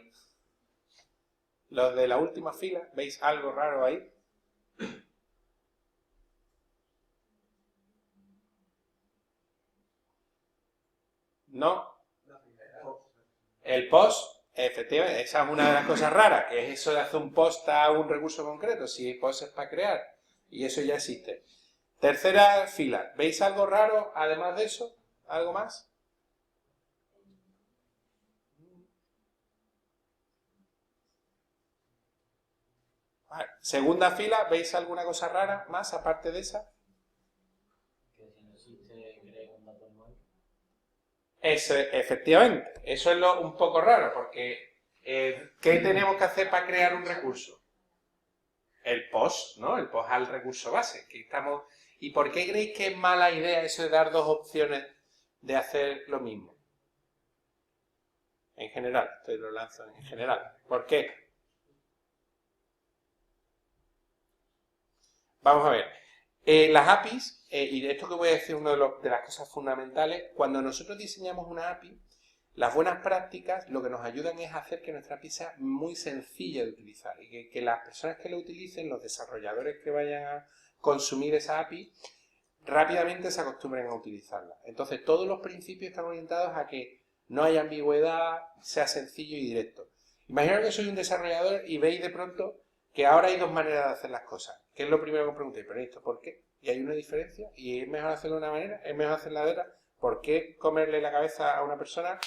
Los de la última fila, ¿veis algo raro ahí? ¿No? El post, efectivamente, esa es una de las cosas raras, que es eso de hacer un post a un recurso concreto, si el post es para crear, y eso ya existe. Tercera fila, ¿veis algo raro además de eso? ¿Algo más? Vale. Segunda fila, ¿veis alguna cosa rara más aparte de esa? Que si no existe, crea un dato nuevo. Efectivamente, eso es un poco raro, porque ¿qué tenemos que hacer para crear un recurso? El post, ¿no? El post al recurso base. ¿Y por qué creéis que es mala idea eso de dar dos opciones de hacer lo mismo? En general, esto lo lanzo en general. ¿Por qué? Vamos a ver. Las APIs, y esto que voy a decir es una de las cosas fundamentales, cuando nosotros diseñamos una API, las buenas prácticas lo que nos ayudan es a hacer que nuestra API sea muy sencilla de utilizar y que las personas que lo utilicen, los desarrolladores que vayan a consumir esa API, rápidamente se acostumbren a utilizarla. Entonces, todos los principios están orientados a que no haya ambigüedad, sea sencillo y directo. Imaginaos que soy un desarrollador y veis de pronto que ahora hay dos maneras de hacer las cosas. ¿Qué es lo primero que os preguntéis? ¿Pero esto por qué? ¿Y hay una diferencia? ¿Y es mejor hacerlo de una manera? ¿Es mejor hacerla de otra? ¿Por qué comerle la cabeza a una persona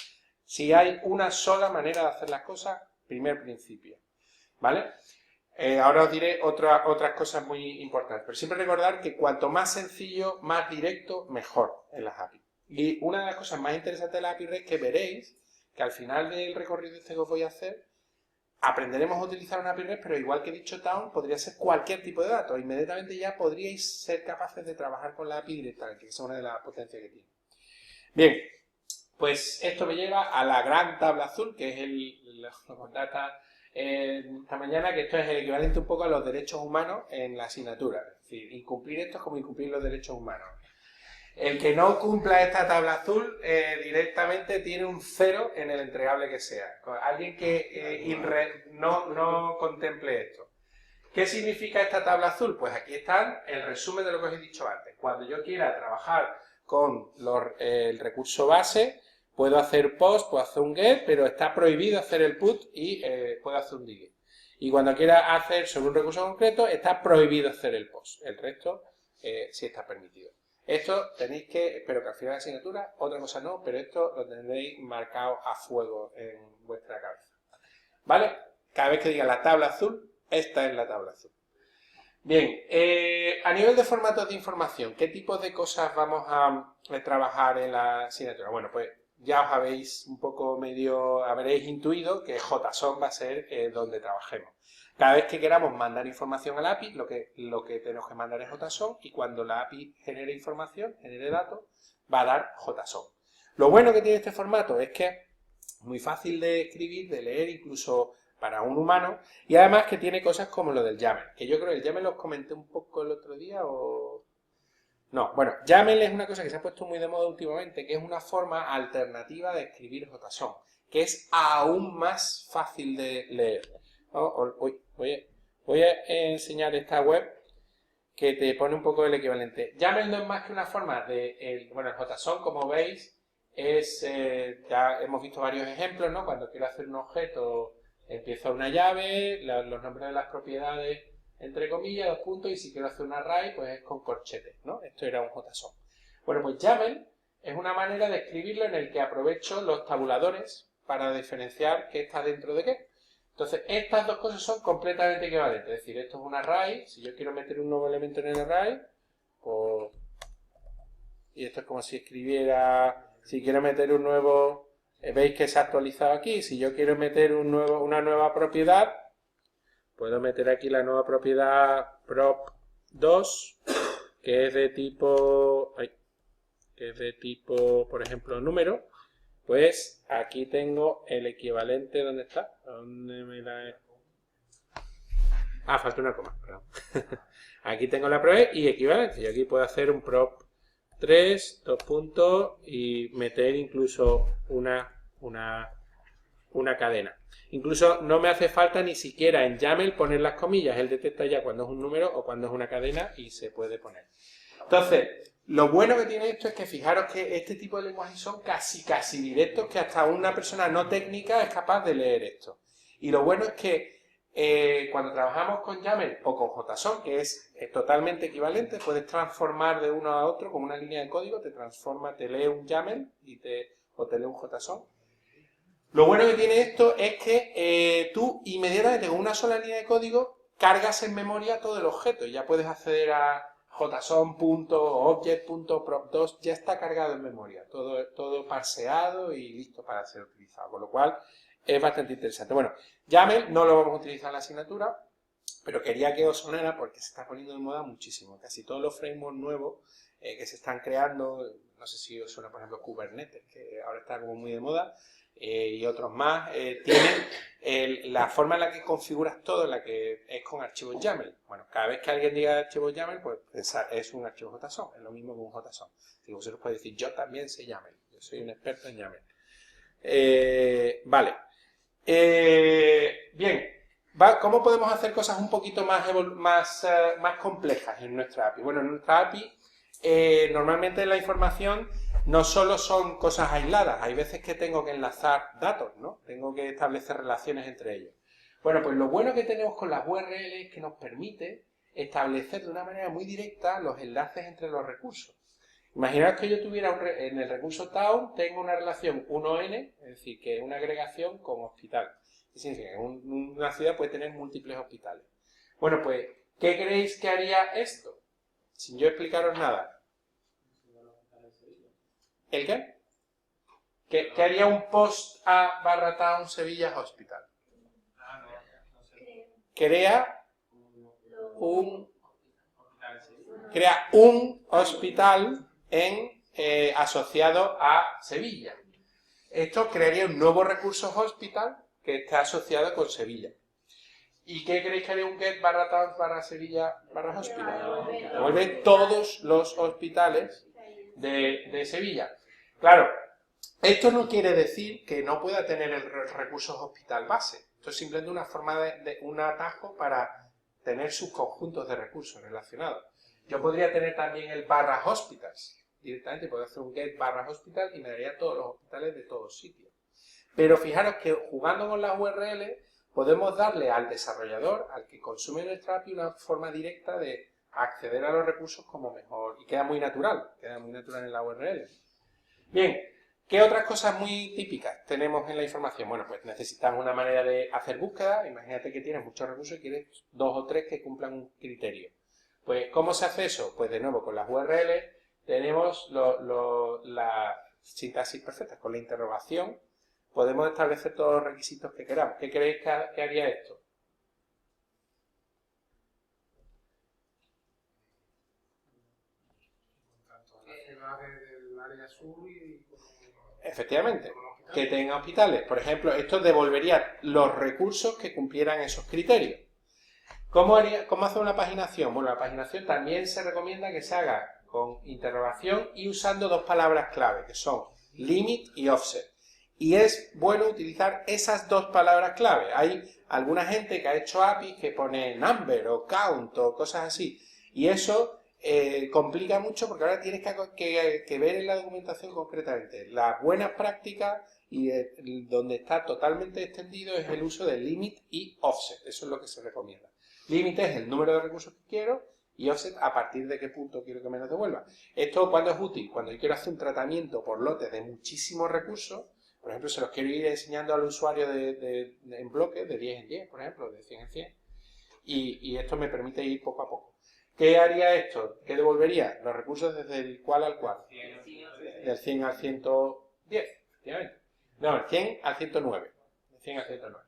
si hay una sola manera de hacer las cosas? Primer principio. ¿Vale? Ahora os diré otras cosas muy importantes. Pero siempre recordar que cuanto más sencillo, más directo, mejor en las API. Y una de las cosas más interesantes de la API REST que veréis, que al final del recorrido este que os voy a hacer, aprenderemos a utilizar una API REST, pero igual que he dicho Town, podría ser cualquier tipo de datos. Inmediatamente ya podríais ser capaces de trabajar con la API directamente, que es una de las potencias que tiene. Bien, pues esto me lleva a la gran tabla azul, que es lo contacta esta mañana, que esto es el equivalente un poco a los derechos humanos en la asignatura. Es decir, incumplir esto es como incumplir los derechos humanos. El que no cumpla esta tabla azul directamente tiene un 0 en el entregable que sea. Alguien que no contemple esto. ¿Qué significa esta tabla azul? Pues aquí está el resumen de lo que os he dicho antes. Cuando yo quiera trabajar con el recurso base, puedo hacer post, puedo hacer un get, pero está prohibido hacer el put y puedo hacer un delete. Y cuando quiera hacer sobre un recurso concreto, está prohibido hacer el post. El resto sí está permitido. Esto tenéis que, espero que al final de la asignatura, otra cosa no, pero esto lo tendréis marcado a fuego en vuestra cabeza. ¿Vale? Cada vez que diga la tabla azul, esta es la tabla azul. Bien, a nivel de formatos de información, ¿qué tipos de cosas vamos a trabajar en la asignatura? Bueno, pues ya os habéis un poco habréis intuido que JSON va a ser donde trabajemos. Cada vez que queramos mandar información a la API, lo que tenemos que mandar es JSON y cuando la API genere información, genere datos, va a dar JSON. Lo bueno que tiene este formato es que es muy fácil de escribir, de leer, incluso para un humano, y además que tiene cosas como lo del YAML, que yo creo que el YAML os comenté un poco el otro día o... No, bueno, YAML es una cosa que se ha puesto muy de moda últimamente, que es una forma alternativa de escribir JSON, que es aún más fácil de leer. Voy a enseñar esta web que te pone un poco el equivalente. YAML no es más que una forma de... bueno, el JSON, como veis, ya hemos visto varios ejemplos, ¿no? Cuando quiero hacer un objeto, empiezo una llave, los nombres de las propiedades, entre comillas, 2 puntos, y si quiero hacer un array, pues es con corchetes, ¿no? Esto era un JSON. Bueno, pues YAML es una manera de escribirlo en el que aprovecho los tabuladores para diferenciar qué está dentro de qué. Entonces, estas dos cosas son completamente equivalentes. Es decir, esto es un array. Si yo quiero meter un nuevo elemento en el array, pues... Y esto es como si escribiera... Si quiero meter un nuevo... Veis que se ha actualizado aquí. Si yo quiero meter una nueva propiedad, puedo meter aquí la nueva propiedad prop2, que es de tipo... por ejemplo, número. Pues aquí tengo el equivalente, ¿dónde está? ¿Dónde me la he...? Ah, falta una coma, perdón. Aquí tengo la proe y equivalente. Yo aquí puedo hacer un prop3, 2 puntos, y meter incluso una una cadena. Incluso no me hace falta ni siquiera en YAML poner las comillas, él detecta ya cuando es un número o cuando es una cadena y se puede poner. Entonces, lo bueno que tiene esto es que fijaros que este tipo de lenguajes son casi directos, que hasta una persona no técnica es capaz de leer esto. Y lo bueno es que cuando trabajamos con YAML o con JSON, que es totalmente equivalente, puedes transformar de uno a otro con una línea de código, te transforma, te lee un YAML o te lee un JSON. Lo bueno que tiene esto es que tú inmediatamente con una sola línea de código cargas en memoria todo el objeto y ya puedes acceder a json.object.prop2, ya está cargado en memoria, todo parseado y listo para ser utilizado, con lo cual es bastante interesante. Bueno, YAML no lo vamos a utilizar en la asignatura, pero quería que os sonara porque se está poniendo de moda muchísimo. Casi todos los frameworks nuevos que se están creando, no sé si os suena por ejemplo Kubernetes, que ahora está como muy de moda, y otros más, tienen la forma en la que configuras todo, la que es con archivos YAML. Bueno, cada vez que alguien diga archivos YAML, pues es un archivo JSON, es lo mismo que un JSON. Si vosotros podéis decir, yo también sé YAML, yo soy un experto en YAML. Vale. Bien, ¿cómo podemos hacer cosas un poquito más complejas en nuestra API? Bueno, en nuestra API, normalmente la información no solo son cosas aisladas, hay veces que tengo que enlazar datos, ¿no? Tengo que establecer relaciones entre ellos. Bueno, pues lo bueno que tenemos con las URL es que nos permite establecer de una manera muy directa los enlaces entre los recursos. Imaginaos que yo tuviera en el recurso town, tengo una relación 1n, es decir, que es una agregación con hospital. ¿Qué significa? Que una ciudad puede tener múltiples hospitales. Bueno, pues, ¿qué creéis que haría esto? Sin yo explicaros nada. ¿El qué? ¿Qué haría un post a /town Sevilla Hospital? Crea un hospital asociado a Sevilla. Esto crearía un nuevo recurso hospital que está asociado con Sevilla. ¿Y qué creéis que haría un get /town /Sevilla /hospital? Devuelve todos los hospitales de Sevilla. Claro, esto no quiere decir que no pueda tener el recurso hospital base. Esto es simplemente una forma un atajo para tener sus conjuntos de recursos relacionados. Yo podría tener también el /hospitals. Directamente puedo hacer un get /hospital y me daría todos los hospitales de todos sitios. Pero fijaros que jugando con las URL podemos darle al desarrollador, al que consume nuestra API, una forma directa de acceder a los recursos como mejor. Y queda muy natural en la URL. Bien, ¿qué otras cosas muy típicas tenemos en la información? Bueno, pues necesitamos una manera de hacer búsqueda. Imagínate que tienes muchos recursos y quieres 2 o 3 que cumplan un criterio. Pues, ¿cómo se hace eso? Pues de nuevo, con las URL tenemos la sintaxis perfecta. Con la interrogación podemos establecer todos los requisitos que queramos. ¿Qué creéis que haría esto? Efectivamente, que tenga hospitales. Por ejemplo, esto devolvería los recursos que cumplieran esos criterios. ¿Cómo hace una paginación? Bueno, la paginación también se recomienda que se haga con interrogación y usando 2 palabras clave, que son limit y offset. Y es bueno utilizar esas 2 palabras clave. Hay alguna gente que ha hecho APIs que pone number o count o cosas así. Y eso complica mucho porque ahora tienes que ver en la documentación concretamente. Las buenas prácticas y donde está totalmente extendido es el uso de limit y offset. Eso es lo que se recomienda. Limit es el número de recursos que quiero y offset a partir de qué punto quiero que me los devuelva. ¿Esto cuándo es útil? Cuando yo quiero hacer un tratamiento por lotes de muchísimos recursos. Por ejemplo, se los quiero ir enseñando al usuario en bloques de 10 en 10, por ejemplo, de 100 en 100. Y esto me permite ir poco a poco. ¿Qué haría esto? ¿Qué devolvería? Los recursos desde el cual al cual. Del 100 al 110, efectivamente. No, del 100 al 109. Del 100 al 109.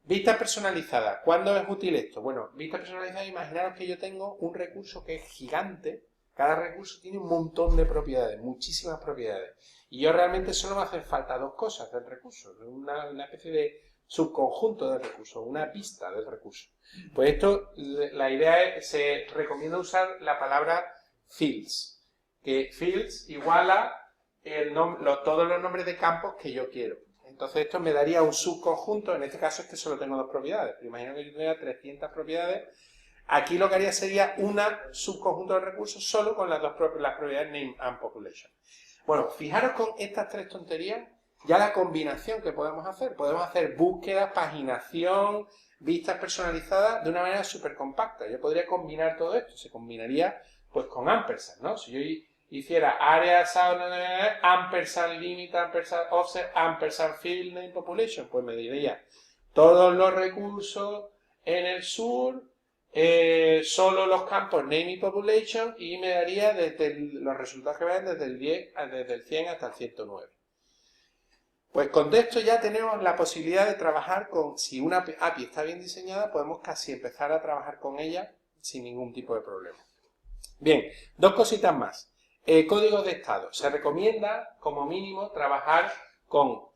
Vistas personalizadas. ¿Cuándo es útil esto? Bueno, vistas personalizadas, imaginaros que yo tengo un recurso que es gigante. Cada recurso tiene un montón de propiedades, muchísimas propiedades. Y yo realmente solo me hacen falta 2 cosas del recurso. Una especie de subconjunto del recurso, una pista del recurso. Pues esto, la idea es, se recomienda usar la palabra fields. Que fields iguala todos los nombres de campos que yo quiero. Entonces esto me daría un subconjunto, en este caso es que solo tengo 2 propiedades, pero imagino que yo tuviera 300 propiedades. Aquí lo que haría sería un subconjunto de recursos solo con las propiedades name and population. Bueno, fijaros con estas 3 tonterías, ya la combinación que podemos hacer búsqueda, paginación, vistas personalizadas de una manera súper compacta. Yo podría combinar todo esto, se combinaría pues con ampersand, ¿no? Si yo hiciera area ampersand limit, ampersand offset, ampersand field name population, pues me diría todos los recursos en el sur, solo los campos name y population, y me daría los resultados que ven desde el 100 hasta el 109. Pues con esto ya tenemos la posibilidad de trabajar con, si una API está bien diseñada, podemos casi empezar a trabajar con ella sin ningún tipo de problema. Bien, 2 cositas más. Códigos de estado. Se recomienda, como mínimo, trabajar con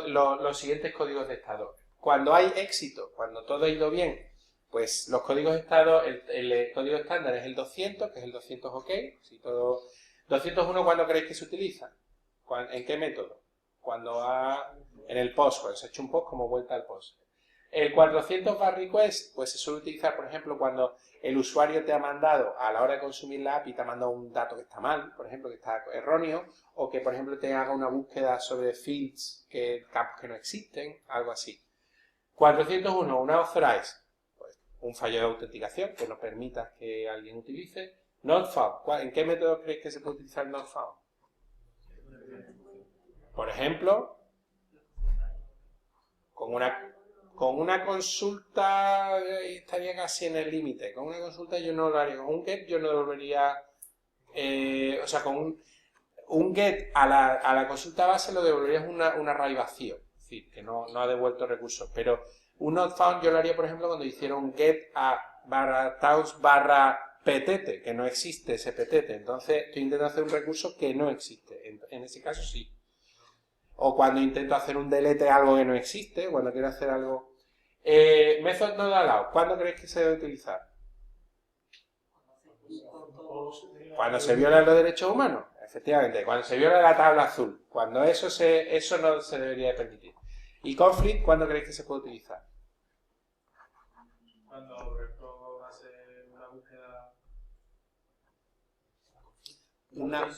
los siguientes códigos de estado. Cuando hay éxito, cuando todo ha ido bien, pues los códigos de estado, el código estándar es el 200, que es el 200 OK. Si todo, 201, ¿cuándo creéis que se utiliza? ¿En qué método? En el post, cuando se ha hecho un post como vuelta al post. El 400 bar request, pues se suele utilizar, por ejemplo, cuando el usuario te ha mandado, a la hora de consumir la API, te ha mandado un dato que está mal, por ejemplo, que está erróneo, o que, por ejemplo, te haga una búsqueda sobre fields, campos que no existen, algo así. 401, una authorize, pues un fallo de autenticación que no permita que alguien utilice. Not found, ¿en qué método creéis que se puede utilizar not found? Por ejemplo, con una consulta estaría casi en el límite. Con una consulta yo no lo haría. Con un get yo no devolvería... o sea, con un get a la consulta base lo devolverías un array vacío. Es decir, que no ha devuelto recursos. Pero un not found yo lo haría, por ejemplo, cuando hiciera un get a /taus /petete, que no existe ese petete. Entonces estoy intentando hacer un recurso que no existe. En ese caso sí. O cuando intento hacer un delete a algo que no existe, cuando quiero hacer algo... method not allowed, ¿cuándo creéis que se debe utilizar? Cuando se violan los derechos humanos, efectivamente, cuando se viola la tabla azul, cuando eso no se debería de permitir. ¿Y conflict, cuándo creéis que se puede utilizar? Cuando, por ejemplo, hace una búsqueda... Una... O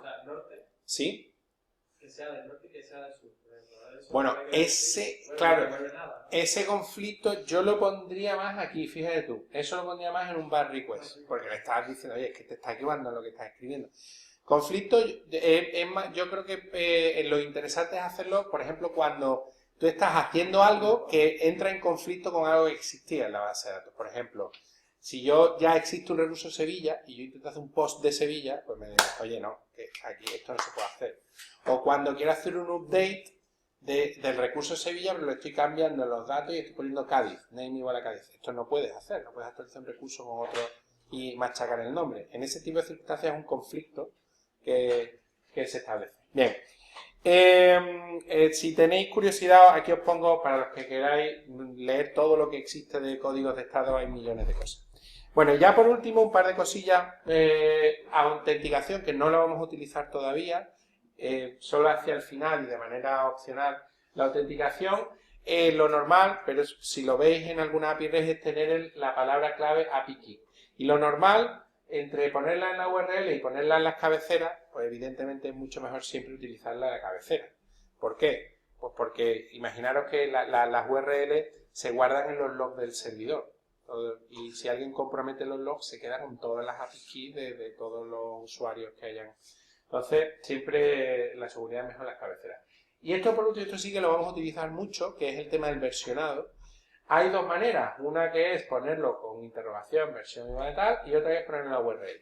sea, norte. ¿Sí? Que sea del norte y que sea del sur. Bueno, ese conflicto yo lo pondría más aquí, fíjate tú. Eso lo pondría más en un bar request, porque le estás diciendo, oye, es que te está equivocando en lo que estás escribiendo. Conflicto, es más, yo creo que lo interesante es hacerlo, por ejemplo, cuando tú estás haciendo algo que entra en conflicto con algo que existía en la base de datos. Por ejemplo, si yo ya existe un recurso Sevilla y yo intento hacer un post de Sevilla, pues me digo, oye, no, que aquí esto no se puede hacer. O cuando quiero hacer un update del recurso Sevilla, pero le estoy cambiando los datos y estoy poniendo Cádiz, name igual a Cádiz. Esto no puedes hacer, no puedes actualizar un recurso con otro y machacar el nombre. En ese tipo de circunstancias es un conflicto que se establece. Bien. Si tenéis curiosidad, aquí os pongo, para los que queráis leer todo lo que existe de códigos de estado, hay millones de cosas. Bueno, ya por último, un par de cosillas. Autenticación, que no la vamos a utilizar todavía, solo hacia el final y de manera opcional. La autenticación, lo normal, pero si lo veis en alguna API REST, es tener la palabra clave API key. Y lo normal, entre ponerla en la URL y ponerla en las cabeceras, pues evidentemente es mucho mejor siempre utilizarla en la cabecera. ¿Por qué? Pues porque imaginaros que las URL se guardan en los logs del servidor. Y si alguien compromete los logs, se queda con todas las API keys de todos los usuarios que hayan. Entonces, siempre la seguridad es mejor en las cabeceras. Y esto, por último, esto sí que lo vamos a utilizar mucho, que es el tema del versionado. Hay 2 maneras. Una que es ponerlo con interrogación, versión igual a tal, y otra que es ponerlo en la URL.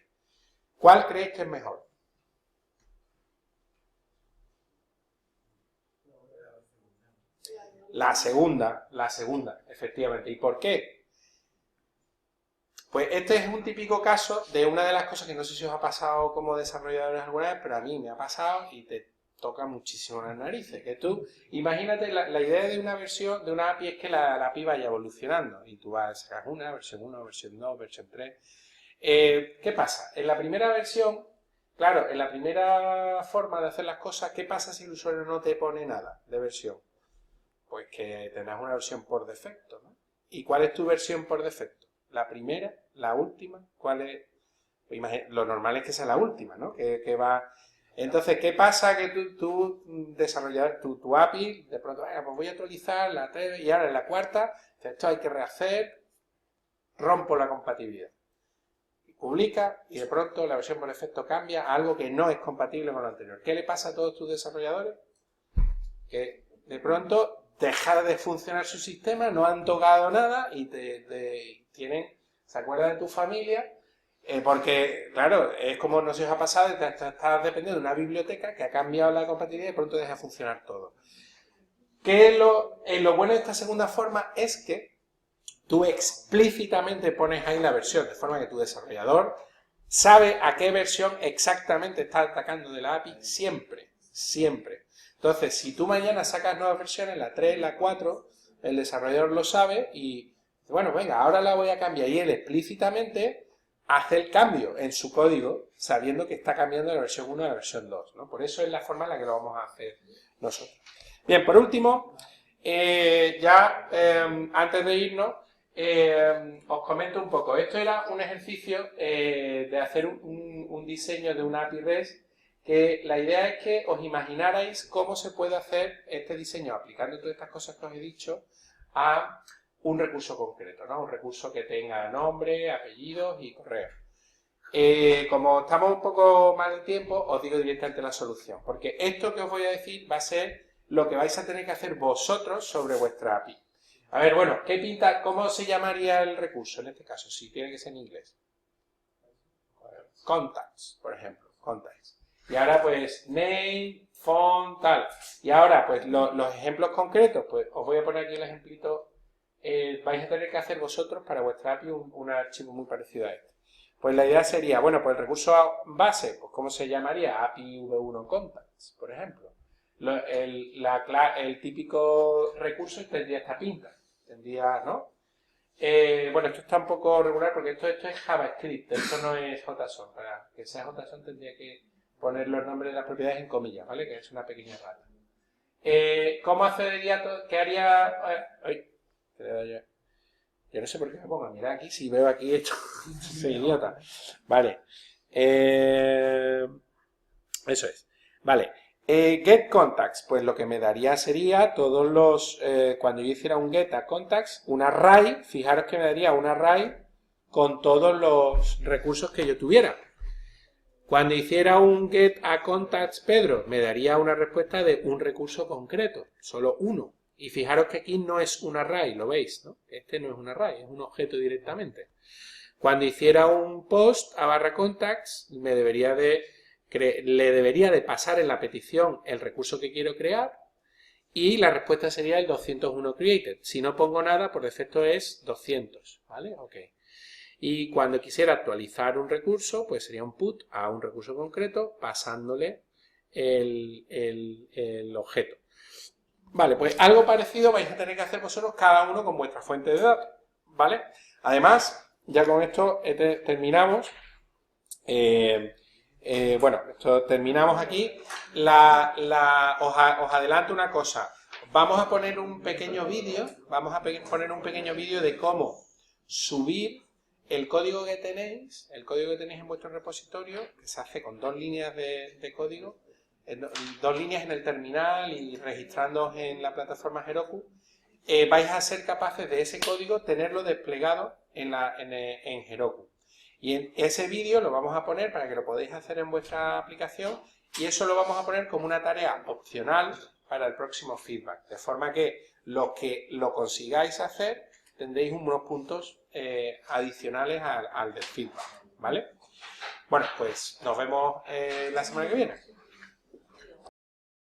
¿Cuál creéis que es mejor? La segunda, efectivamente. ¿Y por qué? Pues este es un típico caso de una de las cosas que no sé si os ha pasado como desarrolladores alguna vez, pero a mí me ha pasado y te toca muchísimo las narices. Que tú, imagínate, la idea de una versión, de una API es que la API vaya evolucionando y tú vas a sacar una, versión 1, versión 2, versión 3. ¿Qué pasa? En la primera versión claro, en la primera forma de hacer las cosas, ¿qué pasa si el usuario no te pone nada de versión? Pues que tendrás una versión por defecto, ¿no? ¿Y cuál es tu versión por defecto? ¿La primera? ¿La última? ¿Cuál es? Pues lo normal es que sea la última, ¿no? Que va... Entonces, ¿qué pasa? Que tú desarrollar tu API, de pronto, pues voy a actualizar la 3 y ahora en la cuarta, esto hay que rehacer, rompo la compatibilidad. Publica y de pronto la versión por defecto cambia a algo que no es compatible con lo anterior. ¿Qué le pasa a todos tus desarrolladores? Que de pronto deja de funcionar su sistema, no han tocado nada y se acuerdan de tu familia, porque, claro, es como no se os ha pasado, estás dependiendo de una biblioteca que ha cambiado la compatibilidad y de pronto deja de funcionar todo. Lo bueno de esta segunda forma es que tú explícitamente pones ahí la versión, de forma que tu desarrollador sabe a qué versión exactamente está atacando de la API siempre, siempre. Entonces, si tú mañana sacas nuevas versiones, la 3, la 4, el desarrollador lo sabe y, bueno, venga, ahora la voy a cambiar. Y él explícitamente hace el cambio en su código, sabiendo que está cambiando de la versión 1 a la versión 2, ¿no? Por eso es la forma en la que lo vamos a hacer nosotros. Bien, por último, antes de irnos, os comento un poco. Esto era un ejercicio de hacer un diseño de una API REST, que la idea es que os imaginarais cómo se puede hacer este diseño aplicando todas estas cosas que os he dicho a un recurso concreto, ¿no? Un recurso que tenga nombre, apellidos y correo. Como estamos un poco mal de tiempo, os digo directamente la solución, porque esto que os voy a decir va a ser lo que vais a tener que hacer vosotros sobre vuestra API. A ver, bueno, ¿cómo se llamaría el recurso en este caso? Si tiene que ser en inglés. Contacts, por ejemplo. Contacts. Y ahora, pues, name, font, tal. Y ahora, pues, los ejemplos concretos, pues, os voy a poner aquí el ejemplito. Vais a tener que hacer vosotros para vuestra API un archivo muy parecido a este. Pues la idea sería, bueno, pues el recurso base, pues, ¿cómo se llamaría? API v1 contacts, por ejemplo. El típico recurso tendría esta pinta. Tendría, ¿no? Bueno, esto está un poco regular porque esto es JavaScript, esto no es JSON. Para que sea JSON tendría que poner los nombres de las propiedades en comillas, ¿vale? Que es una pequeña rata. ¿Cómo accedería todo? ¿Qué haría? Ay, yo no sé por qué me pongo a mirar aquí si veo aquí esto. Soy idiota. Vale. Eso es. Vale. Get contacts, pues lo que me daría sería todos los, cuando yo hiciera un get a contacts, un array, fijaros que me daría un array con todos los recursos que yo tuviera. Cuando hiciera un get a contacts Pedro, me daría una respuesta de un recurso concreto, solo uno. Y fijaros que aquí no es un array, lo veis, ¿no? Este no es un array, es un objeto directamente. Cuando hiciera un post a barra contacts, le debería de pasar en la petición el recurso que quiero crear y la respuesta sería el 201 created. Si no pongo nada, por defecto es 200, ¿vale? Ok. Y cuando quisiera actualizar un recurso, pues sería un put a un recurso concreto pasándole el objeto. Vale, pues algo parecido vais a tener que hacer vosotros cada uno con vuestra fuente de datos, ¿vale? Además, ya con esto terminamos. Bueno, esto terminamos aquí. Os adelanto una cosa. Vamos a poner un pequeño vídeo. Vamos a poner un pequeño vídeo de cómo subir el código que tenéis en vuestro repositorio, que se hace con 2 líneas de código, 2 líneas en el terminal y registrándoos en la plataforma Heroku. Vais a ser capaces de ese código tenerlo desplegado en Heroku. Y en ese vídeo lo vamos a poner para que lo podáis hacer en vuestra aplicación y eso lo vamos a poner como una tarea opcional para el próximo feedback. De forma que los que lo consigáis hacer tendréis unos puntos adicionales al del feedback, ¿vale? Bueno, pues nos vemos la semana que viene.